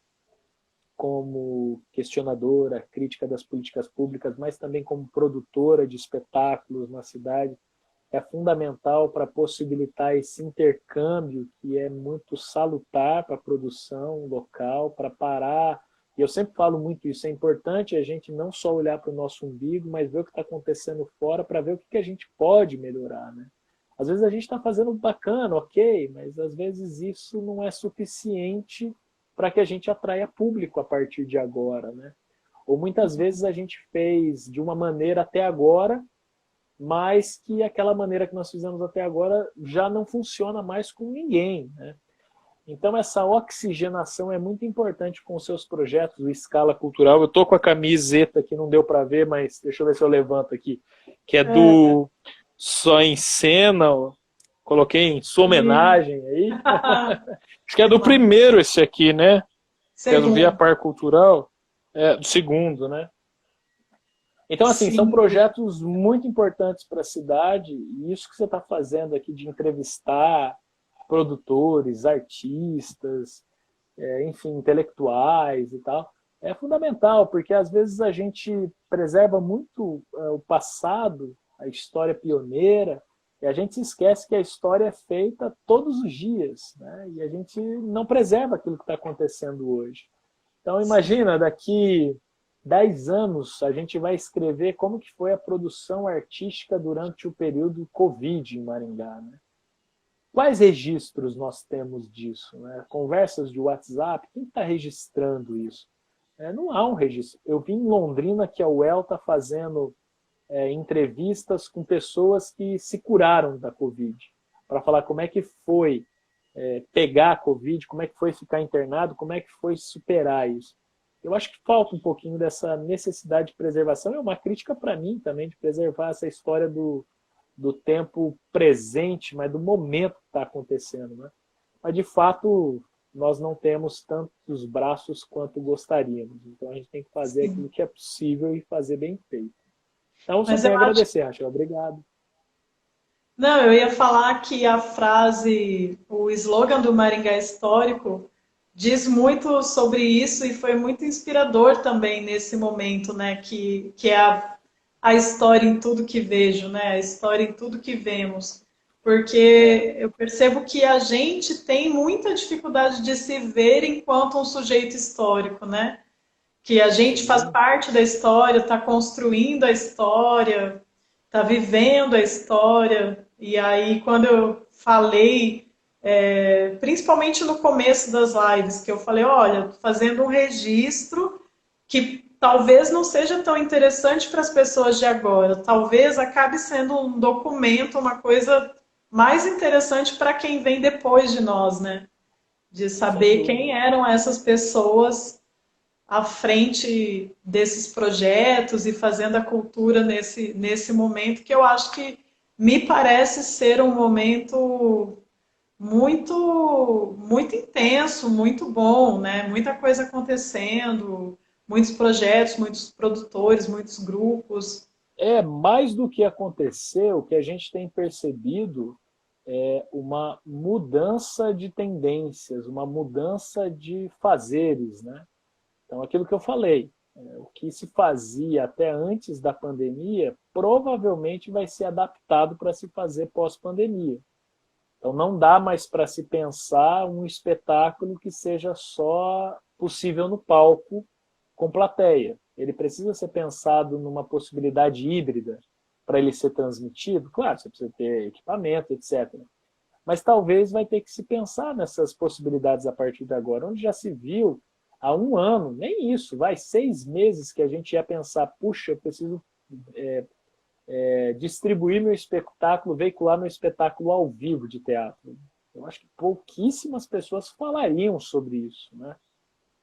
como questionadora, crítica das políticas públicas, mas também como produtora de espetáculos na cidade, é fundamental para possibilitar esse intercâmbio que é muito salutar para a produção local, para parar. E eu sempre falo muito isso, é importante a gente não só olhar para o nosso umbigo, mas ver o que está acontecendo fora para ver o que a gente pode melhorar, né? Às vezes a gente está fazendo bacana, ok, mas às vezes isso não é suficiente para que a gente atraia público a partir de agora, né? Ou muitas vezes a gente fez de uma maneira até agora, mas que aquela maneira que nós fizemos até agora já não funciona mais com ninguém, né? Então essa oxigenação é muito importante com os seus projetos, o Escala Cultural. Eu estou com a camiseta que não deu para ver, mas deixa eu ver se eu levanto aqui, que é É, do Só em Cena, coloquei em sua sim. homenagem aí. Acho que é do Mas, primeiro esse aqui, né? Que é do Via segundo, Par Cultural, do segundo, né? Então, assim, são sim. projetos muito importantes para a cidade, e isso que você está fazendo aqui de entrevistar produtores, artistas, enfim, intelectuais e tal, é fundamental, porque às vezes a gente preserva muito o passado, a história pioneira, e a gente se esquece que a história é feita todos os dias, né? E a gente não preserva aquilo que está acontecendo hoje. Então, Sim. imagina, daqui 10 anos, a gente vai escrever como que foi a produção artística durante o período Covid em Maringá, né? Quais registros nós temos disso, né? Conversas de WhatsApp, quem está registrando isso? Não há um registro. Eu vi em Londrina que a UEL está fazendo entrevistas com pessoas que se curaram da Covid, para falar como é que foi pegar a Covid, como é que foi ficar internado, como é que foi superar isso. Eu acho que falta um pouquinho dessa necessidade de preservação. É uma crítica para mim também, de preservar essa história do tempo presente, mas do momento que está acontecendo, né? Mas, de fato, nós não temos tantos braços quanto gostaríamos. Então, a gente tem que fazer aquilo Sim. que é possível e fazer bem feito. Então, só Mas eu tenho a acho. agradecer, Rachel. Obrigado. Não, eu ia falar que a frase, o slogan do Maringá Histórico diz muito sobre isso e foi muito inspirador também nesse momento, né? Que é a história em tudo que vejo, né? A história em tudo que vemos. É, Porque eu percebo que a gente tem muita dificuldade de se ver enquanto um sujeito histórico, né? Que a gente faz sim. parte da história, está construindo a história, está vivendo a história. E aí, quando eu falei, principalmente no começo das lives, que eu falei, olha, tô fazendo um registro que talvez não seja tão interessante para as pessoas de agora, talvez acabe sendo um documento, uma coisa mais interessante para quem vem depois de nós, né? De Sem saber dúvida. quem eram essas pessoas à frente desses projetos e fazendo a cultura nesse momento, que eu acho que me parece ser um momento muito intenso, muito bom, né? Muita coisa acontecendo, muitos projetos, muitos produtores, muitos grupos. É, mais do que aconteceu, o que a gente tem percebido é uma mudança de tendências, uma mudança de fazeres, né? Então, aquilo que eu falei, o que se fazia até antes da pandemia, provavelmente vai ser adaptado para se fazer pós-pandemia. Então, não dá mais para se pensar um espetáculo que seja só possível no palco com plateia. Ele precisa ser pensado numa possibilidade híbrida para ele ser transmitido. Claro, você precisa ter equipamento, etc. Mas talvez vai ter que se pensar nessas possibilidades a partir de agora, onde já se viu há um ano, nem isso, vai 6 meses que a gente ia pensar, puxa, eu preciso distribuir meu espetáculo, veicular meu espetáculo ao vivo de teatro. Eu acho que pouquíssimas pessoas falariam sobre isso, né?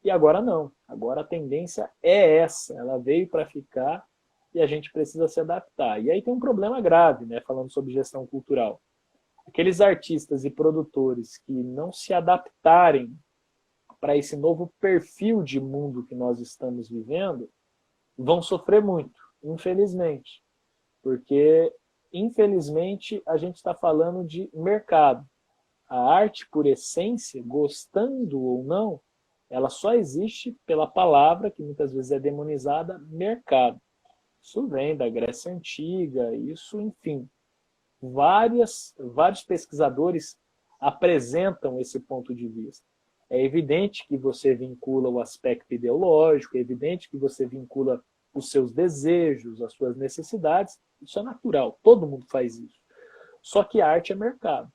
E agora não. Agora a tendência é essa. Ela veio para ficar e a gente precisa se adaptar. E aí tem um problema grave, né? Falando sobre gestão cultural. Aqueles artistas e produtores que não se adaptarem para esse novo perfil de mundo que nós estamos vivendo vão sofrer muito, infelizmente. Porque, infelizmente, a gente está falando de mercado. A arte, por essência, gostando ou não, ela só existe pela palavra, que muitas vezes é demonizada, mercado. Isso vem da Grécia Antiga, isso, enfim. Vários pesquisadores apresentam esse ponto de vista. É evidente que você vincula o aspecto ideológico, é evidente que você vincula os seus desejos, as suas necessidades. Isso é natural, todo mundo faz isso. Só que a arte é mercado.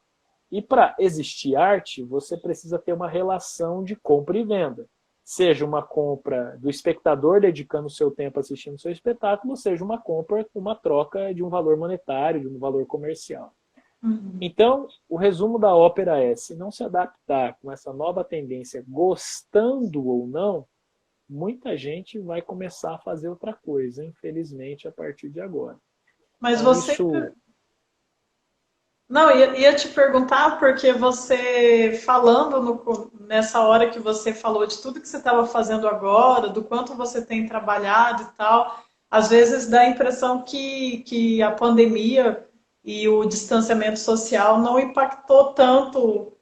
E para existir arte, você precisa ter uma relação de compra e venda. Seja uma compra do espectador dedicando o seu tempo assistindo o seu espetáculo, seja uma compra, uma troca de um valor monetário, de um valor comercial. Uhum. Então, o resumo da ópera é, se não se adaptar com essa nova tendência, gostando ou não, muita gente vai começar a fazer outra coisa, infelizmente, a partir de agora. Mas Então, você isso Não, ia te perguntar, porque você falando nessa hora que você falou de tudo que você estava fazendo agora, do quanto você tem trabalhado e tal, às vezes dá a impressão que a pandemia e o distanciamento social não impactou tanto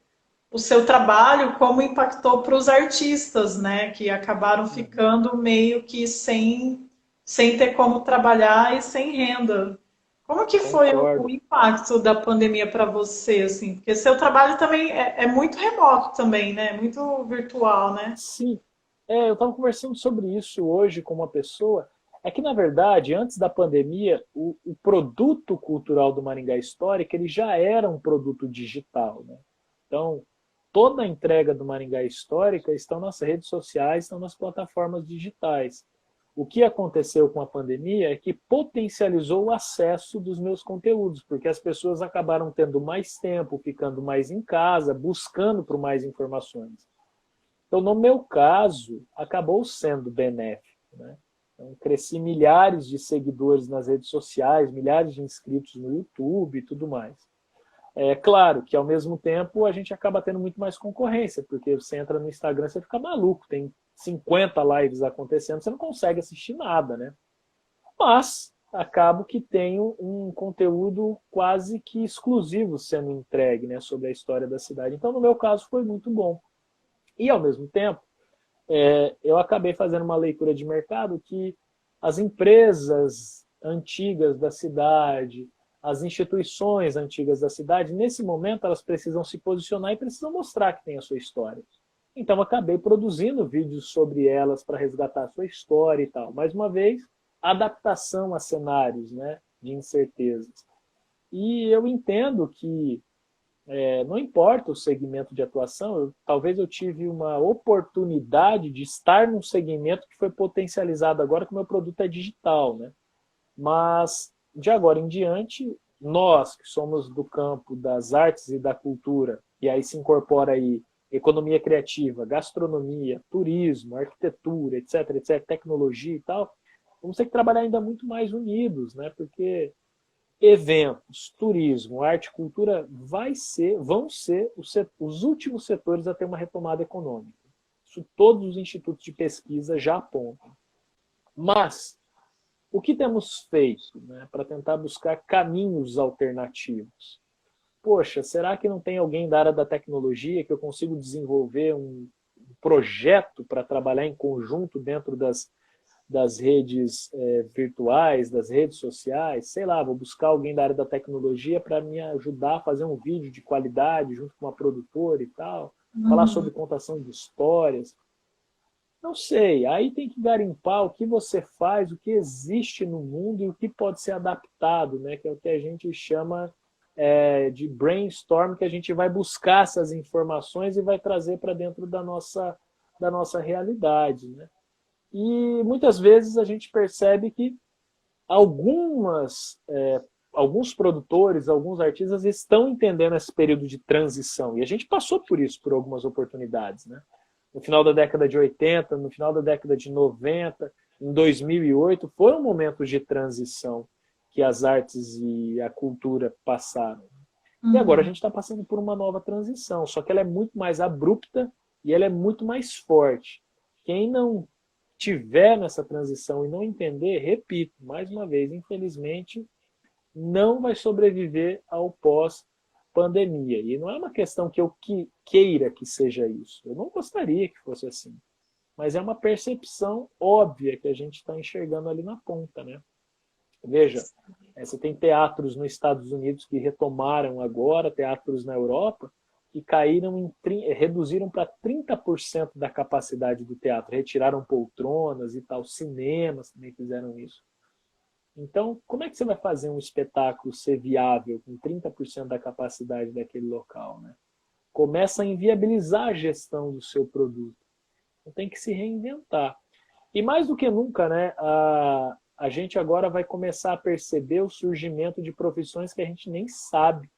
o seu trabalho como impactou para os artistas, né? Que acabaram ficando meio que sem ter como trabalhar e sem renda. Como que foi o concordo. impacto da pandemia para você, assim? Porque seu trabalho também é muito remoto também, né? Muito virtual, né? Sim, eu estava conversando sobre isso hoje com uma pessoa. É que, na verdade, antes da pandemia, o produto cultural do Maringá Histórico ele já era um produto digital. Né? Então, toda a entrega do Maringá Histórica estão nas redes sociais, estão nas plataformas digitais. O que aconteceu com a pandemia é que potencializou o acesso dos meus conteúdos, porque as pessoas acabaram tendo mais tempo, ficando mais em casa, buscando por mais informações. Então, no meu caso, acabou sendo benéfico. Né? Então, cresci milhares de seguidores nas redes sociais, milhares de inscritos no YouTube e tudo mais. É claro que, ao mesmo tempo, a gente acaba tendo muito mais concorrência, porque você entra no Instagram, você fica maluco, tem 50 lives acontecendo, você não consegue assistir nada, né? Mas acabo que tenho um conteúdo quase que exclusivo sendo entregue, né, sobre a história da cidade. Então, no meu caso, foi muito bom. E, ao mesmo tempo, eu acabei fazendo uma leitura de mercado que as empresas antigas da cidade, as instituições antigas da cidade, nesse momento, elas precisam se posicionar e precisam mostrar que tem a sua história. Então, acabei produzindo vídeos sobre elas para resgatar a sua história e tal. Mais uma vez, adaptação a cenários, né, de incertezas. E eu entendo que não importa o segmento de atuação, talvez eu tive uma oportunidade de estar num segmento que foi potencializado agora que o meu produto é digital, né? Mas de agora em diante, nós que somos do campo das artes e da cultura, e aí se incorpora aí economia criativa, gastronomia, turismo, arquitetura, etc, etc, tecnologia e tal, vamos ter que trabalhar ainda muito mais unidos, né? Porque eventos, turismo, arte e cultura vão ser os últimos setores a ter uma retomada econômica. Isso todos os institutos de pesquisa já apontam. Mas o que temos feito, né, para tentar buscar caminhos alternativos? Poxa, será que não tem alguém da área da tecnologia que eu consigo desenvolver um projeto para trabalhar em conjunto dentro das redes virtuais, das redes sociais, sei lá, vou buscar alguém da área da tecnologia para me ajudar a fazer um vídeo de qualidade junto com uma produtora e tal, falar sobre contação de histórias. Não sei, aí tem que garimpar o que você faz, o que existe no mundo e o que pode ser adaptado, né? Que é o que a gente chama de brainstorm, que a gente vai buscar essas informações e vai trazer para dentro da nossa realidade, né? E muitas vezes a gente percebe que alguns produtores, alguns artistas estão entendendo esse período de transição. E a gente passou por isso, por algumas oportunidades, né? No final da década de 80, no final da década de 90, em 2008, foram momentos de transição que as artes e a cultura passaram. E agora a gente está passando por uma nova transição, só que ela é muito mais abrupta e ela é muito mais forte. Quem não tiver nessa transição e não entender, repito, mais uma vez, infelizmente, não vai sobreviver ao pós-pandemia. E não é uma questão que eu queira que seja isso. Eu não gostaria que fosse assim. Mas é uma percepção óbvia que a gente está enxergando ali na ponta, né? Veja, você tem teatros nos Estados Unidos que retomaram agora, teatros na Europa, que reduziram para 30% da capacidade do teatro, retiraram poltronas e tal, cinemas também fizeram isso. Então, como é que você vai fazer um espetáculo ser viável com 30% da capacidade daquele local, né? Começa a inviabilizar a gestão do seu produto. Então, tem que se reinventar. E mais do que nunca, né, a gente agora vai começar a perceber o surgimento de profissões que a gente nem sabe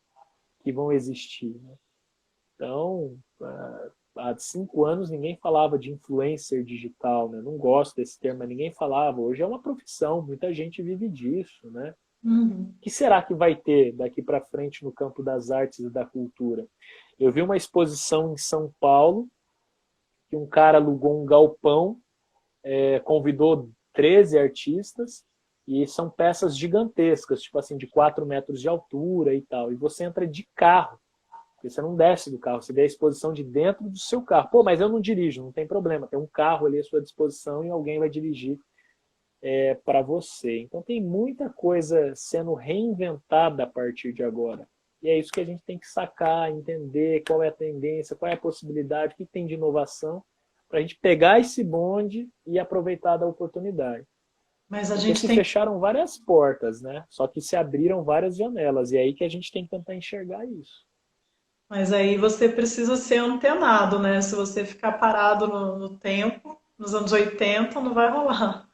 que vão existir, né? Então, há 5 anos ninguém falava de influencer digital, né? Não gosto desse termo, mas ninguém falava. Hoje é uma profissão, muita gente vive disso, né? O que será que vai ter daqui para frente no campo das artes e da cultura? Eu vi uma exposição em São Paulo, que um cara alugou um galpão, convidou 13 artistas, e são peças gigantescas, tipo assim, de 4 metros de altura e tal. E você entra de carro. Porque você não desce do carro, você vê a exposição de dentro do seu carro. Pô, mas eu não dirijo, não tem problema. Tem um carro ali à sua disposição e alguém vai dirigir para você. Então tem muita coisa sendo reinventada a partir de agora. E é isso que a gente tem que sacar, entender qual é a tendência, qual é a possibilidade, o que tem de inovação, para a gente pegar esse bonde e aproveitar da oportunidade. Mas a Porque gente se tem. fecharam várias portas, né? Só que se abriram várias janelas. E é aí que a gente tem que tentar enxergar isso. Mas aí você precisa ser antenado, né? Se você ficar parado no tempo, nos anos 80, não vai rolar.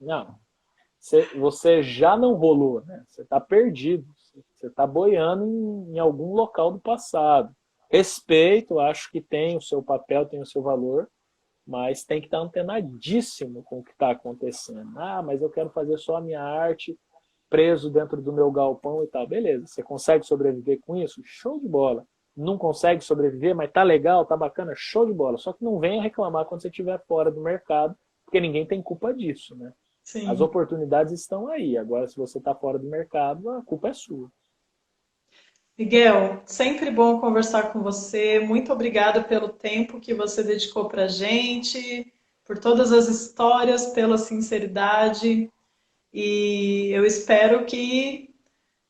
Não, você já não rolou, né? Você está perdido. Você está boiando em algum local do passado. Respeito, acho que tem o seu papel, tem o seu valor, mas tem que estar antenadíssimo com o que está acontecendo. Ah, mas eu quero fazer só a minha arte preso dentro do meu galpão e tal. Beleza, você consegue sobreviver com isso? Show de bola. Não consegue sobreviver, mas tá legal, tá bacana? Show de bola. Só que não venha reclamar quando você estiver fora do mercado, porque ninguém tem culpa disso, né? As sim. oportunidades estão aí. Agora, se você está fora do mercado, a culpa é sua. Miguel, sempre bom conversar com você. Muito obrigada pelo tempo que você dedicou para a gente, por todas as histórias, pela sinceridade. E eu espero que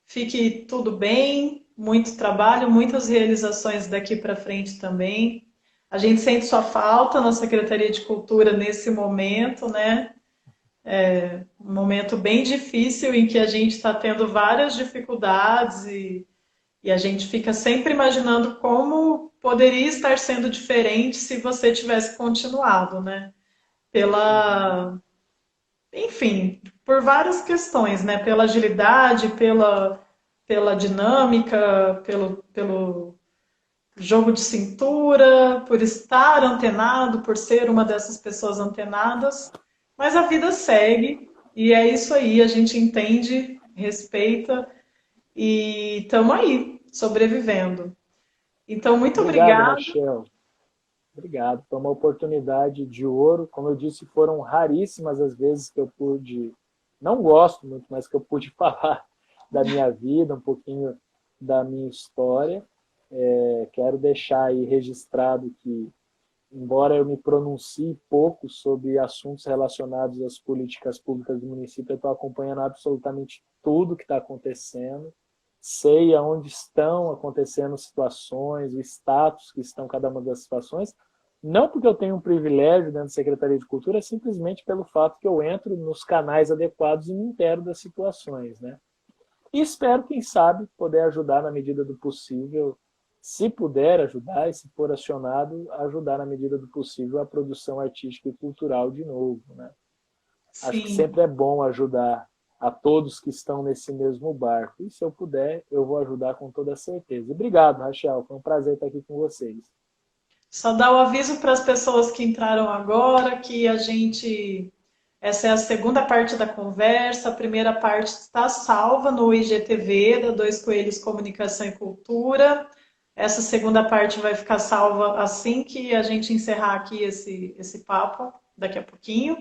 fique tudo bem, muito trabalho, muitas realizações daqui para frente também. A gente sente sua falta na Secretaria de Cultura nesse momento, né? Um momento bem difícil em que a gente está tendo várias dificuldades e a gente fica sempre imaginando como poderia estar sendo diferente se você tivesse continuado, né? Uhum. Pela, enfim, por várias questões, né? Pela agilidade, pela dinâmica, pelo jogo de cintura, por estar antenado, por ser uma dessas pessoas antenadas. Mas a vida segue e é isso aí, a gente entende, respeita e estamos aí, sobrevivendo. Então, muito Obrigado, obrigada. Rachel. Obrigado. Foi uma oportunidade de ouro. Como eu disse, foram raríssimas as vezes que eu pude, não gosto muito, mas que eu pude falar da minha vida, um pouquinho da minha história. Quero deixar aí registrado que, embora eu me pronuncie pouco sobre assuntos relacionados às políticas públicas do município, eu estou acompanhando absolutamente tudo que está acontecendo, sei aonde estão acontecendo situações, o status que estão cada uma das situações, não porque eu tenho um privilégio dentro da Secretaria de Cultura, é simplesmente pelo fato que eu entro nos canais adequados e me intero das situações, né? E espero, quem sabe, poder ajudar na medida do possível, se puder ajudar e se for acionado, ajudar na medida do possível a produção artística e cultural de novo, né? Acho que Sim, sempre é bom ajudar a todos que estão nesse mesmo barco. E se eu puder, eu vou ajudar com toda certeza. Obrigado, Rachel. Foi um prazer estar aqui com vocês. só dar o aviso para as pessoas que entraram agora que a gente. Essa é a segunda parte da conversa. A primeira parte está salva no IGTV da Dois Coelhos Comunicação e Cultura. Essa segunda parte vai ficar salva assim que a gente encerrar aqui esse papo, daqui a pouquinho.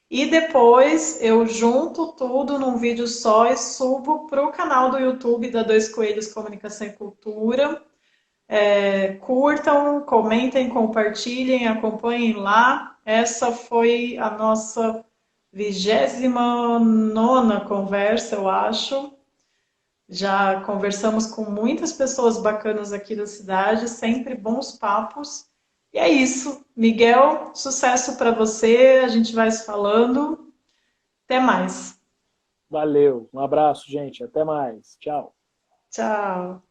E depois eu junto tudo num vídeo só e subo para o canal do YouTube da Dois Coelhos Comunicação e Cultura. Curtam, comentem, compartilhem, acompanhem lá. Essa foi a nossa 29ª conversa, eu acho. Já conversamos com muitas pessoas bacanas aqui da cidade, sempre bons papos. E é isso. Miguel, sucesso para você. A gente vai se falando. Até mais. Valeu. Um abraço, gente. Até mais. Tchau. Tchau.